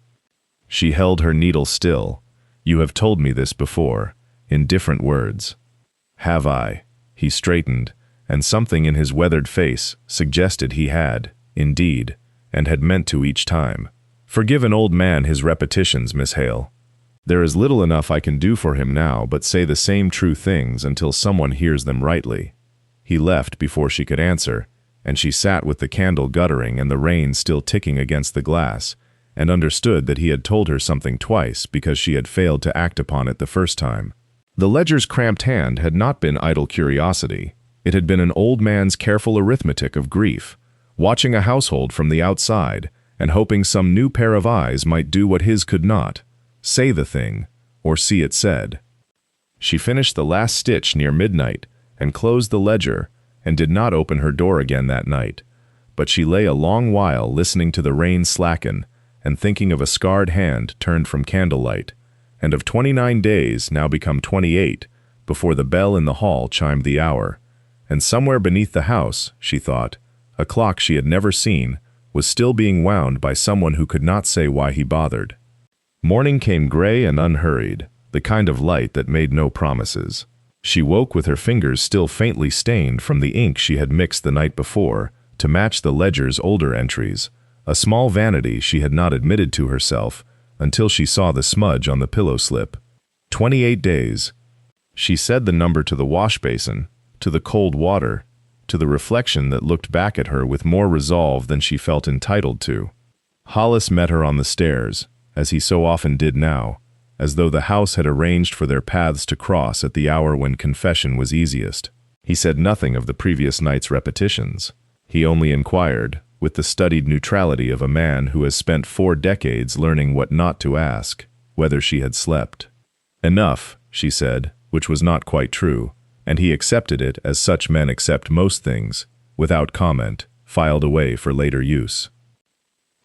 She held her needle still. "You have told me this before, in different words." "Have I?" He straightened, and something in his weathered face suggested he had, indeed, and had meant to each time. "Forgive an old man his repetitions, Miss Hale. There is little enough I can do for him now but say the same true things until someone hears them rightly." He left before she could answer, and she sat with the candle guttering and the rain still ticking against the glass, and understood that he had told her something twice because she had failed to act upon it the first time. The ledger's cramped hand had not been idle curiosity. It had been an old man's careful arithmetic of grief, watching a household from the outside and hoping some new pair of eyes might do what his could not, say the thing, or see it said. She finished the last stitch near midnight and closed the ledger and did not open her door again that night, but she lay a long while listening to the rain slacken and thinking of a scarred hand turned from candlelight, and of 29 days now become 28 before the bell in the hall chimed the hour, and somewhere beneath the house, she thought, a clock she had never seen was still being wound by someone who could not say why he bothered. Morning came gray and unhurried, the kind of light that made no promises. She woke with her fingers still faintly stained from the ink she had mixed the night before to match the ledger's older entries, a small vanity she had not admitted to herself until she saw the smudge on the pillow slip. 28 days. She said the number to the wash basin, to the cold water, to the reflection that looked back at her with more resolve than she felt entitled to. Hollis met her on the stairs, as he so often did now, as though the house had arranged for their paths to cross at the hour when confession was easiest. He said nothing of the previous night's repetitions. He only inquired, with the studied neutrality of a man who has spent 4 decades learning what not to ask, whether she had slept. Enough, she said, which was not quite true, and he accepted it as such men accept most things, without comment, filed away for later use.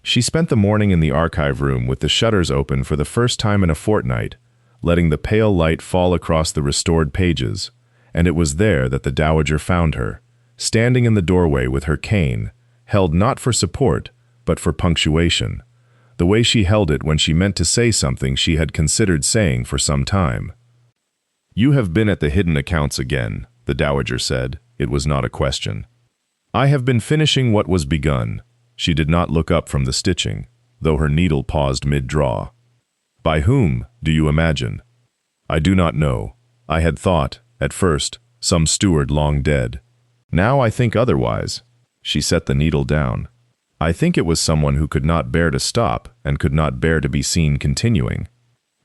She spent the morning in the archive room with the shutters open for the first time in a fortnight, letting the pale light fall across the restored pages, and it was there that the Dowager found her, standing in the doorway with her cane, held not for support, but for punctuation, the way she held it when she meant to say something she had considered saying for some time. "You have been at the hidden accounts again," the Dowager said. It was not a question. "I have been finishing what was begun." She did not look up from the stitching, though her needle paused mid-draw. "By whom, do you imagine?" "I do not know. I had thought, at first, some steward long dead. Now I think otherwise." She set the needle down. "I think it was someone who could not bear to stop and could not bear to be seen continuing."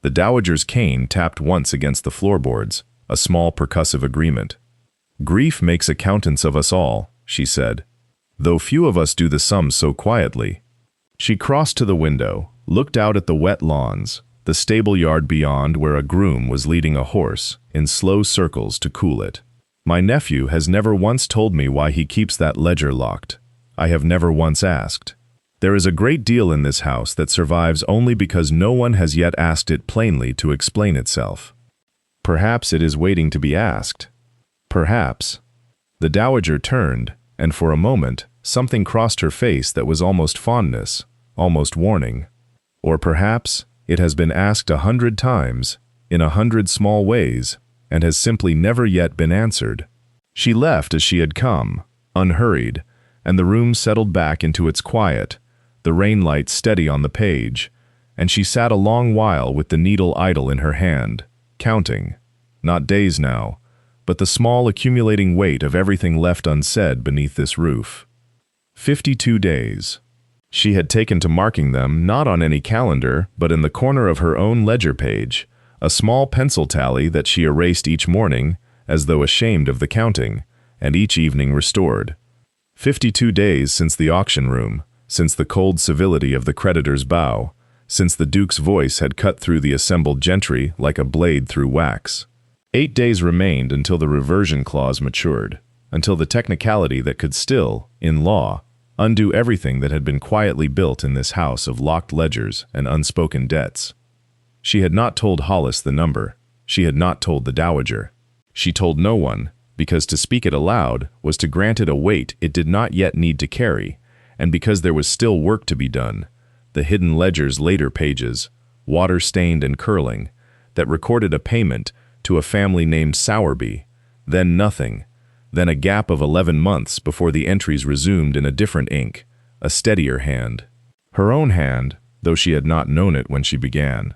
The Dowager's cane tapped once against the floorboards, a small percussive agreement. "Grief makes accountants of us all," she said, "though few of us do the sum so quietly." She crossed to the window, looked out at the wet lawns, the stable yard beyond where a groom was leading a horse, in slow circles to cool it. "My nephew has never once told me why he keeps that ledger locked. I have never once asked. There is a great deal in this house that survives only because no one has yet asked it plainly to explain itself. Perhaps it is waiting to be asked. Perhaps." The Dowager turned, and for a moment, something crossed her face that was almost fondness, almost warning. Or perhaps it has been asked 100 times, in 100 small ways, and has simply never yet been answered. She left as she had come, unhurried, and the room settled back into its quiet, the rain light steady on the page, and she sat a long while with the needle idle in her hand, counting, not days now, but the small accumulating weight of everything left unsaid beneath this roof. 52 days. She had taken to marking them not on any calendar, but in the corner of her own ledger page, a small pencil tally that she erased each morning, as though ashamed of the counting, and each evening restored. 52 days since the auction room, since the cold civility of the creditor's bow, since the Duke's voice had cut through the assembled gentry like a blade through wax. 8 days remained until the reversion clause matured, until the technicality that could still, in law, undo everything that had been quietly built in this house of locked ledgers and unspoken debts. She had not told Hollis the number. She had not told the Dowager. She told no one, because to speak it aloud was to grant it a weight it did not yet need to carry, and because there was still work to be done, the hidden ledger's later pages, water-stained and curling, that recorded a payment to a family named Sowerby, then nothing, then a gap of 11 months before the entries resumed in a different ink, a steadier hand. Her own hand, though she had not known it when she began.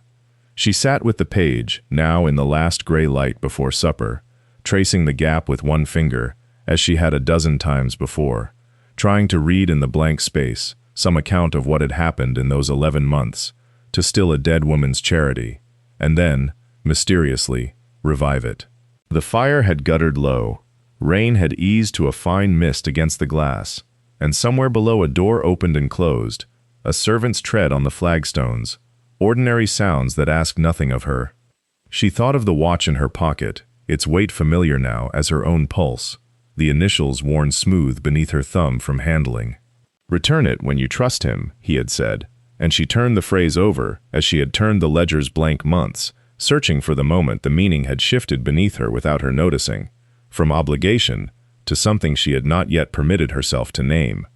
She sat with the page, now in the last gray light before supper, tracing the gap with one finger, as she had a dozen times before, trying to read in the blank space some account of what had happened in those 11 months, to still a dead woman's charity, and then, mysteriously, revive it. The fire had guttered low, rain had eased to a fine mist against the glass, and somewhere below a door opened and closed, a servant's tread on the flagstones, ordinary sounds that asked nothing of her. She thought of the watch in her pocket, its weight familiar now as her own pulse, the initials worn smooth beneath her thumb from handling. "Return it when you trust him," he had said, and she turned the phrase over as she had turned the ledger's blank months, searching for the moment the meaning had shifted beneath her without her noticing, from obligation to something she had not yet permitted herself to name.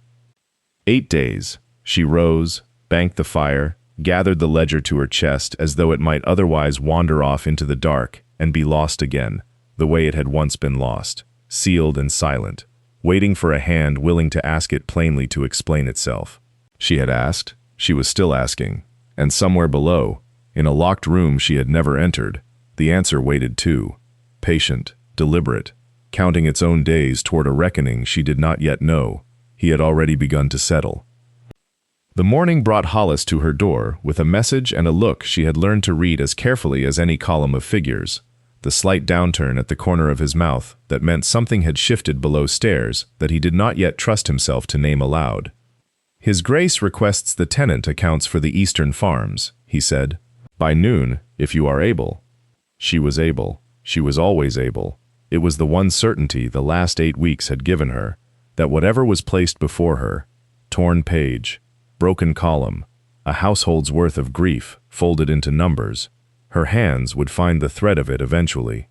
8 days. She rose, banked the fire, gathered the ledger to her chest as though it might otherwise wander off into the dark and be lost again, the way it had once been lost, sealed and silent, waiting for a hand willing to ask it plainly to explain itself. She had asked, she was still asking, and somewhere below, in a locked room she had never entered, the answer waited too, patient, deliberate, counting its own days toward a reckoning she did not yet know. He had already begun to settle. The morning brought Hollis to her door with a message and a look she had learned to read as carefully as any column of figures. The slight downturn at the corner of his mouth that meant something had shifted below stairs that he did not yet trust himself to name aloud. His Grace requests the tenant accounts for the Eastern farms, he said. By noon, if you are able. She was able. She was always able. It was the one certainty the last 8 weeks had given her, that whatever was placed before her, torn page, broken column, a household's worth of grief folded into numbers, her hands would find the thread of it eventually.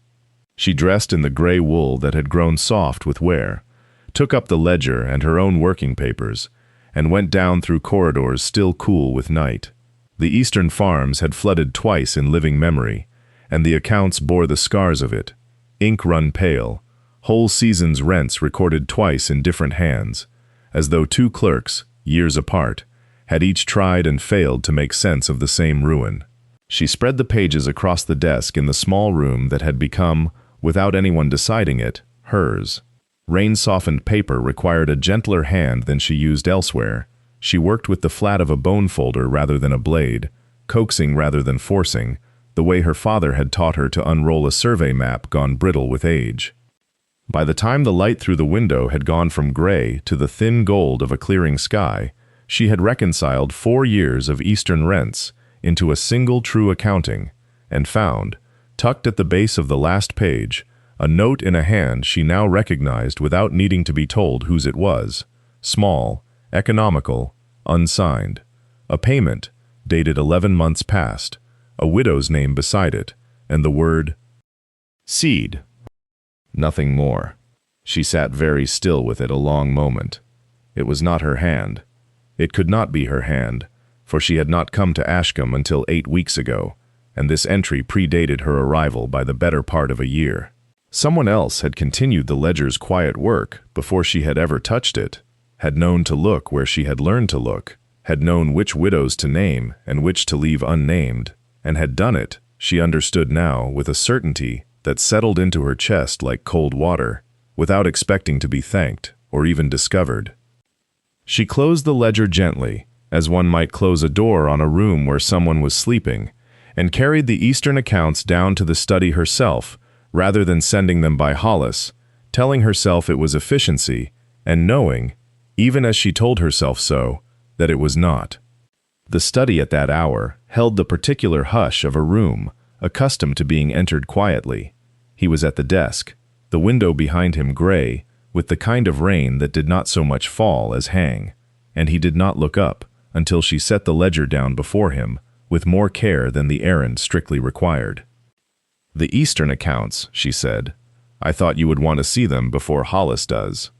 She dressed in the gray wool that had grown soft with wear, took up the ledger and her own working papers, and went down through corridors still cool with night. The Eastern farms had flooded twice in living memory, and the accounts bore the scars of it, ink run pale, whole seasons' rents recorded twice in different hands, as though two clerks, years apart, had each tried and failed to make sense of the same ruin. She spread the pages across the desk in the small room that had become, without anyone deciding it, hers. Rain-softened paper required a gentler hand than she used elsewhere. She worked with the flat of a bone folder rather than a blade, coaxing rather than forcing, the way her father had taught her to unroll a survey map gone brittle with age. By the time the light through the window had gone from gray to the thin gold of a clearing sky, she had reconciled 4 years of Eastern rents into a single true accounting, and found, tucked at the base of the last page, a note in a hand she now recognized without needing to be told whose it was, small, economical, unsigned. A payment, dated 11 months past, a widow's name beside it, and the word seed. Nothing more. She sat very still with it a long moment. It was not her hand. It could not be her hand, for she had not come to Ashcombe until 8 weeks ago, and this entry predated her arrival by the better part of a year. Someone else had continued the ledger's quiet work before she had ever touched it, had known to look where she had learned to look, had known which widows to name and which to leave unnamed, and had done it, she understood now, with a certainty that settled into her chest like cold water, without expecting to be thanked or even discovered. She closed the ledger gently, as one might close a door on a room where someone was sleeping, and carried the Eastern accounts down to the study herself, rather than sending them by Hollis, telling herself it was efficiency, and knowing, even as she told herself so, that it was not. The study at that hour held the particular hush of a room, accustomed to being entered quietly. He was at the desk, the window behind him gray, with the kind of rain that did not so much fall as hang, and he did not look up until she set the ledger down before him, with more care than the errand strictly required. "The Eastern accounts," she said. "I thought you would want to see them before Hollis does."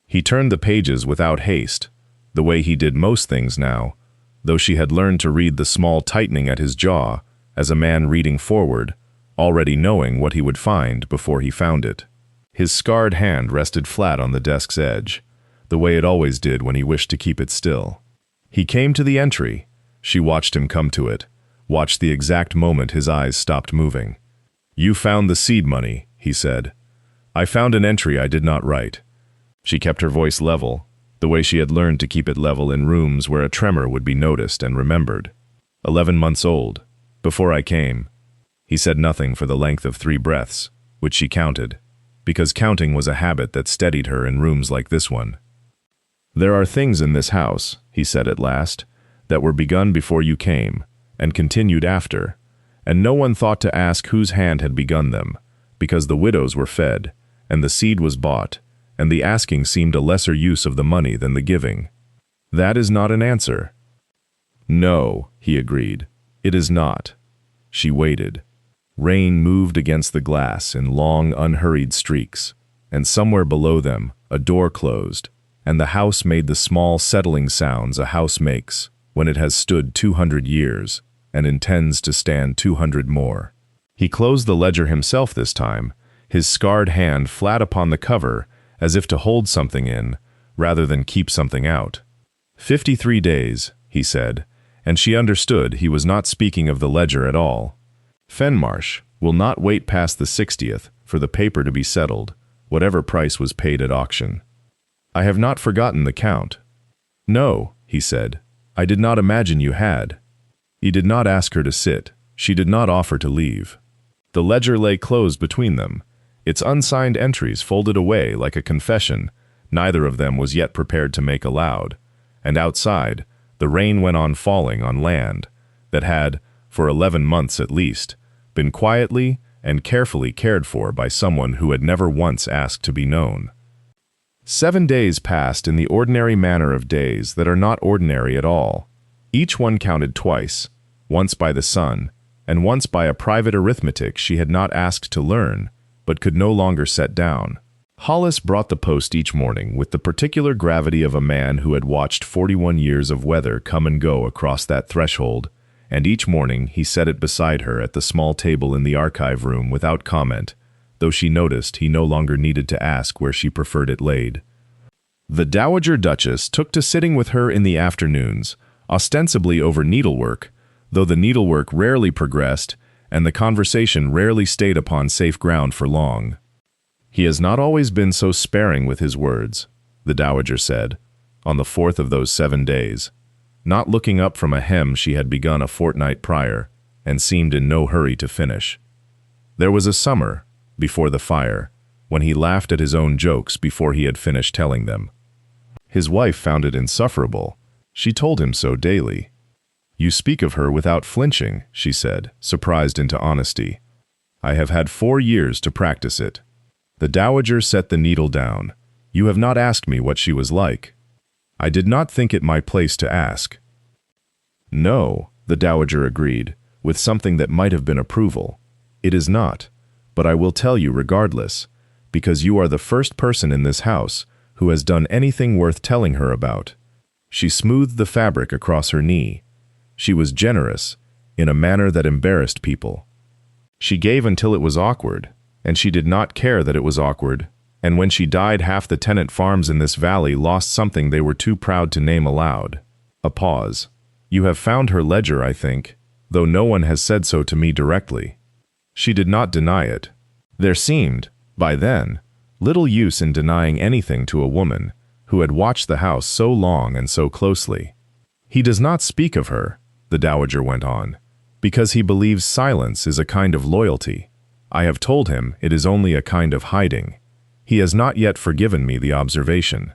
He turned the pages without haste, the way he did most things now, though she had learned to read the small tightening at his jaw, as a man reading forward, already knowing what he would find before he found it. His scarred hand rested flat on the desk's edge, the way it always did when he wished to keep it still. He came to the entry. She watched him come to it, watched the exact moment his eyes stopped moving. "You found the seed money," he said. "I found an entry I did not write." She kept her voice level, the way she had learned to keep it level in rooms where a tremor would be noticed and remembered. 11 months old, before I came. He said nothing for the length of 3 breaths, which she counted, because counting was a habit that steadied her in rooms like this one. "There are things in this house," he said at last, "that were begun before you came, and continued after, and no one thought to ask whose hand had begun them, because the widows were fed, and the seed was bought, and the asking seemed a lesser use of the money than the giving. That is not an answer." "No," he agreed, "it is not." She waited. Rain moved against the glass in long, unhurried streaks, and somewhere below them a door closed, and the house made the small settling sounds a house makes when it has stood 200 years and intends to stand 200 more. He closed the ledger himself this time, his scarred hand flat upon the cover as if to hold something in, rather than keep something out. 53 days, he said, and she understood he was not speaking of the ledger at all. Fenmarsh will not wait past the 60th for the paper to be settled, whatever price was paid at auction. "I have not forgotten the count." "No," he said, "I did not imagine you had." He did not ask her to sit. She did not offer to leave. The ledger lay closed between them, its unsigned entries folded away like a confession neither of them was yet prepared to make aloud. And outside, the rain went on falling on land that had, for 11 months at least, been quietly and carefully cared for by someone who had never once asked to be known. 7 days passed in the ordinary manner of days that are not ordinary at all. Each one counted twice, once by the sun, and once by a private arithmetic she had not asked to learn, but could no longer set down. Hollis brought the post each morning with the particular gravity of a man who had watched 41 years of weather come and go across that threshold, and each morning he set it beside her at the small table in the archive room without comment, though she noticed he no longer needed to ask where she preferred it laid. The Dowager Duchess took to sitting with her in the afternoons, ostensibly over needlework, though the needlework rarely progressed and the conversation rarely stayed upon safe ground for long. "He has not always been so sparing with his words," the Dowager said, on the 4th of those 7 days, not looking up from a hem she had begun a fortnight prior, and seemed in no hurry to finish. There was a summer, before the fire, when he laughed at his own jokes before he had finished telling them. His wife found it insufferable. She told him so daily. "You speak of her without flinching," she said, surprised into honesty. "I have had 4 years to practice it." The Dowager set the needle down. "You have not asked me what she was like." "I did not think it my place to ask." "No," the Dowager agreed, with something that might have been approval. "It is not, but I will tell you regardless, because you are the first person in this house who has done anything worth telling her about." She smoothed the fabric across her knee. She was generous, in a manner that embarrassed people. She gave until it was awkward, and she did not care that it was awkward, and when she died half the tenant farms in this valley lost something they were too proud to name aloud. A pause. "You have found her ledger, I think, though no one has said so to me directly." She did not deny it. There seemed, by then, little use in denying anything to a woman who had watched the house so long and so closely. "He does not speak of her," the Dowager went on, "because he believes silence is a kind of loyalty. I have told him it is only a kind of hiding. He has not yet forgiven me the observation."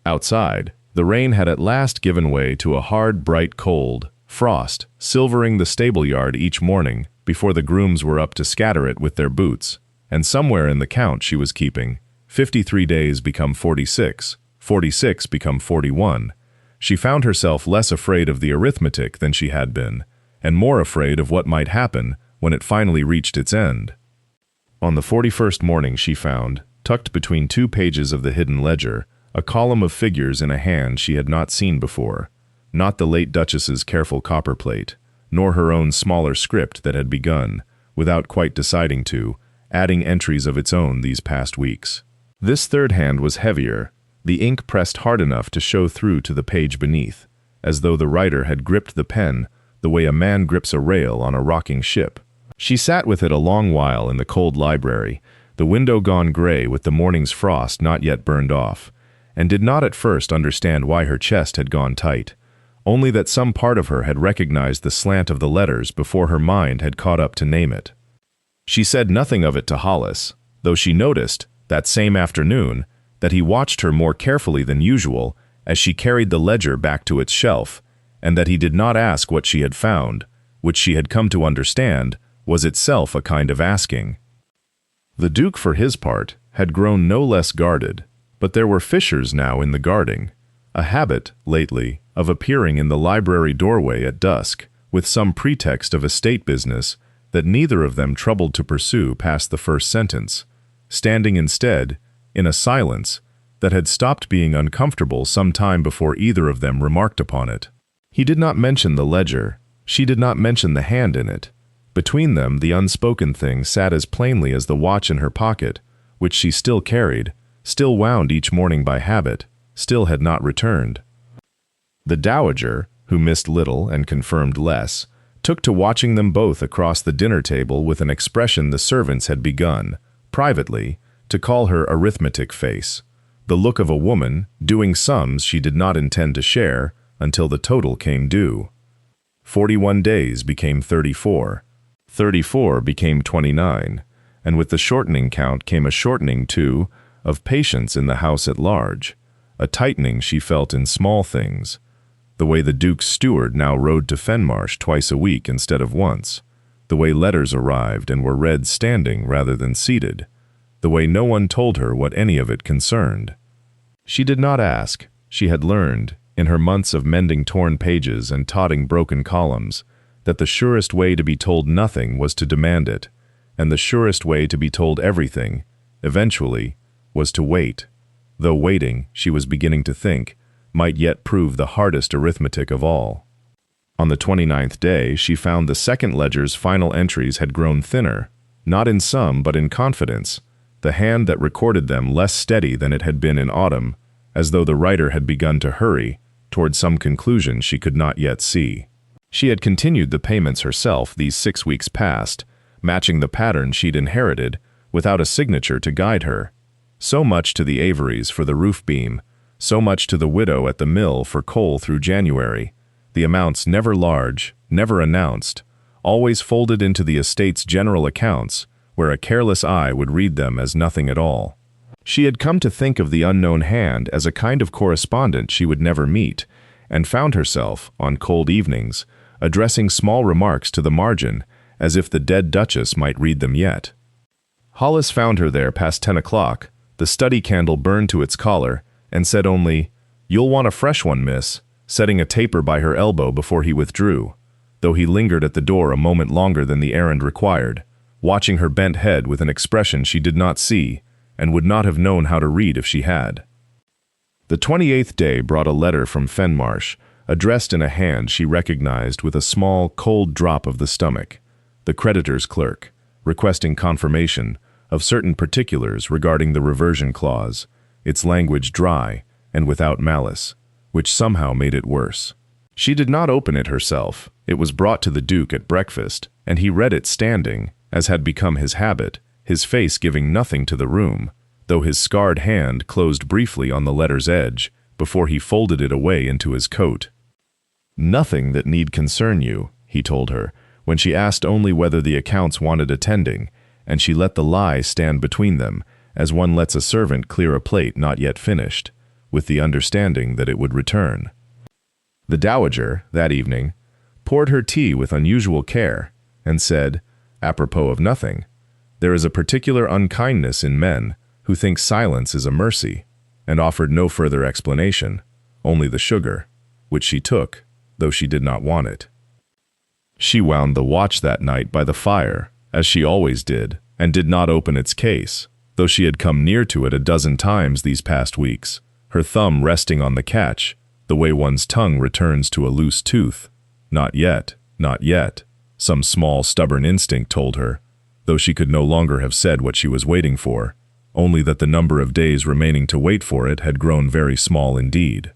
Outside, the rain had at last given way to a hard, bright cold, frost, silvering the stable-yard each morning before the grooms were up to scatter it with their boots, and somewhere in the count she was keeping, 53 days become 46, 46 become 41, she found herself less afraid of the arithmetic than she had been, and more afraid of what might happen when it finally reached its end. On the 41st morning she found, tucked between 2 pages of the hidden ledger, a column of figures in a hand she had not seen before, not the late Duchess's careful copperplate, nor her own smaller script that had begun, without quite deciding to, adding entries of its own these past weeks. This third hand was heavier, the ink pressed hard enough to show through to the page beneath, as though the writer had gripped the pen the way a man grips a rail on a rocking ship. She sat with it a long while in the cold library, the window gone gray with the morning's frost not yet burned off, and did not at first understand why her chest had gone tight, only that some part of her had recognized the slant of the letters before her mind had caught up to name it. She said nothing of it to Hollis, though she noticed, that same afternoon, that he watched her more carefully than usual as she carried the ledger back to its shelf, and that he did not ask what she had found, which she had come to understand was itself a kind of asking. The Duke, for his part, had grown no less guarded, but there were fissures now in the guarding, a habit, lately, of appearing in the library doorway at dusk, with some pretext of estate business that neither of them troubled to pursue past the first sentence, standing instead, in a silence that had stopped being uncomfortable some time before either of them remarked upon it. He did not mention the ledger, she did not mention the hand in it. Between them the unspoken thing sat as plainly as the watch in her pocket, which she still carried, still wound each morning by habit, still had not returned. The Dowager, who missed little and confirmed less, took to watching them both across the dinner table with an expression the servants had begun, privately, to call her arithmetic face, the look of a woman doing sums she did not intend to share until the total came due. 41 days became 34. 34 became 29, and with the shortening count came a shortening, too, of patience in the house at large, a tightening she felt in small things, the way the Duke's steward now rode to Fenmarsh twice a week instead of once, the way letters arrived and were read standing rather than seated, the way no one told her what any of it concerned. She did not ask. She had learned, in her months of mending torn pages and totting broken columns, that the surest way to be told nothing was to demand it, and the surest way to be told everything, eventually, was to wait, though waiting, she was beginning to think, might yet prove the hardest arithmetic of all. On the 29th day, she found the second ledger's final entries had grown thinner, not in sum but in confidence, the hand that recorded them less steady than it had been in autumn, as though the writer had begun to hurry toward some conclusion she could not yet see. She had continued the payments herself these 6 weeks past, matching the pattern she'd inherited, without a signature to guide her. So much to the Averys for the roof beam, so much to the widow at the mill for coal through January, the amounts never large, never announced, always folded into the estate's general accounts, where a careless eye would read them as nothing at all. She had come to think of the unknown hand as a kind of correspondent she would never meet, and found herself, on cold evenings, addressing small remarks to the margin, as if the dead Duchess might read them yet. Hollis found her there past 10 o'clock, the study candle burned to its collar, and said only, "You'll want a fresh one, miss," setting a taper by her elbow before he withdrew, though he lingered at the door a moment longer than the errand required, watching her bent head with an expression she did not see, and would not have known how to read if she had. The 28th day brought a letter from Fenmarsh, addressed in a hand she recognized with a small, cold drop of the stomach, the creditor's clerk, requesting confirmation of certain particulars regarding the reversion clause, its language dry and without malice, which somehow made it worse. She did not open it herself. It was brought to the Duke at breakfast, and he read it standing, as had become his habit, his face giving nothing to the room, though his scarred hand closed briefly on the letter's edge before he folded it away into his coat. "Nothing that need concern you," he told her, when she asked only whether the accounts wanted attending, and she let the lie stand between them, as one lets a servant clear a plate not yet finished, with the understanding that it would return. The Dowager, that evening, poured her tea with unusual care, and said, apropos of nothing, "There is a particular unkindness in men who think silence is a mercy," and offered no further explanation, only the sugar, which she took, though she did not want it. She wound the watch that night by the fire, as she always did, and did not open its case, though she had come near to it a dozen times these past weeks, her thumb resting on the catch, the way one's tongue returns to a loose tooth. Not yet, not yet, some small stubborn instinct told her, though she could no longer have said what she was waiting for, only that the number of days remaining to wait for it had grown very small indeed.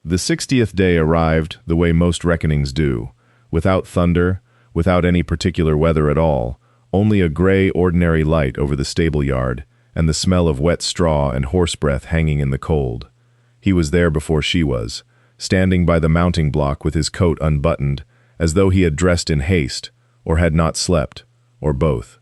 The 60th day arrived the way most reckonings do, without thunder, without any particular weather at all, only a gray, ordinary light over the stable yard, and the smell of wet straw and horse breath hanging in the cold. He was there before she was, standing by the mounting block with his coat unbuttoned, as though he had dressed in haste, or had not slept, or both.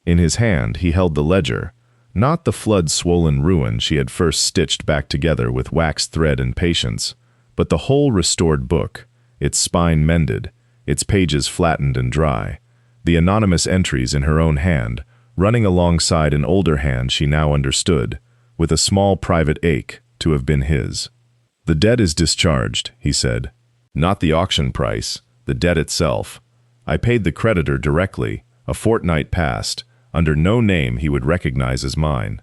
In his hand he held the ledger, not the flood-swollen ruin she had first stitched back together with waxed thread and patience, but the whole restored book, its spine mended, its pages flattened and dry, the anonymous entries in her own hand, running alongside an older hand she now understood, with a small private ache, to have been his. "The debt is discharged," he said. "Not the auction price, the debt itself. I paid the creditor directly, a fortnight past, under no name he would recognize as mine."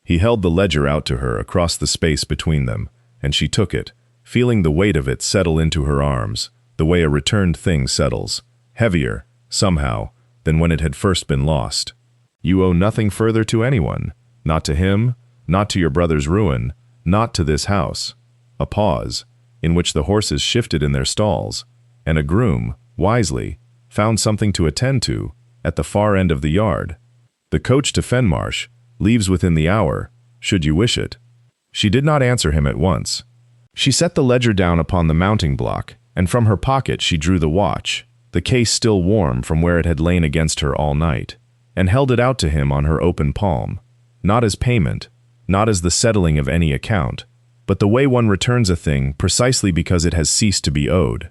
He held the ledger out to her across the space between them, and she took it, feeling the weight of it settle into her arms, the way a returned thing settles, heavier, somehow, than when it had first been lost. "You owe nothing further to anyone, not to him, not to your brother's ruin, not to this house." A pause, in which the horses shifted in their stalls, and a groom, wisely, found something to attend to at the far end of the yard. The coach to Fenmarsh, Leaves within the hour, should you wish it." She did not answer him at once. She set the ledger down upon the mounting block, and from her pocket she drew the watch, the case still warm from where it had lain against her all night, and held it out to him on her open palm, not as payment, not as the settling of any account, but the way one returns a thing precisely because it has ceased to be owed.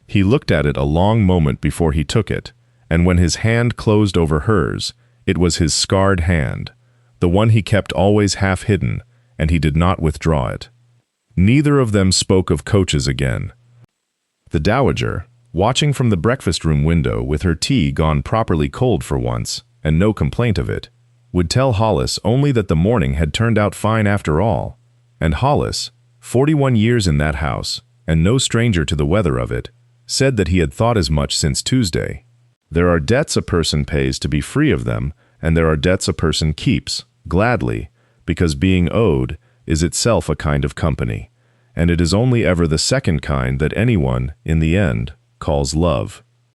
He looked at it a long moment before he took it, and when his hand closed over hers, it was his scarred hand, the one he kept always half hidden, and he did not withdraw it. Neither of them spoke of coaches again. The dowager, watching from the breakfast-room window with her tea gone properly cold for once, and no complaint of it, would tell Hollis only that the morning had turned out fine after all, and Hollis, 41 years in that house, and no stranger to the weather of it, said that he had thought as much since Tuesday. There are debts a person pays to be free of them, and there are debts a person keeps, gladly, because being owed is itself a kind of company, and it is only ever the second kind that anyone, in the end, calls love.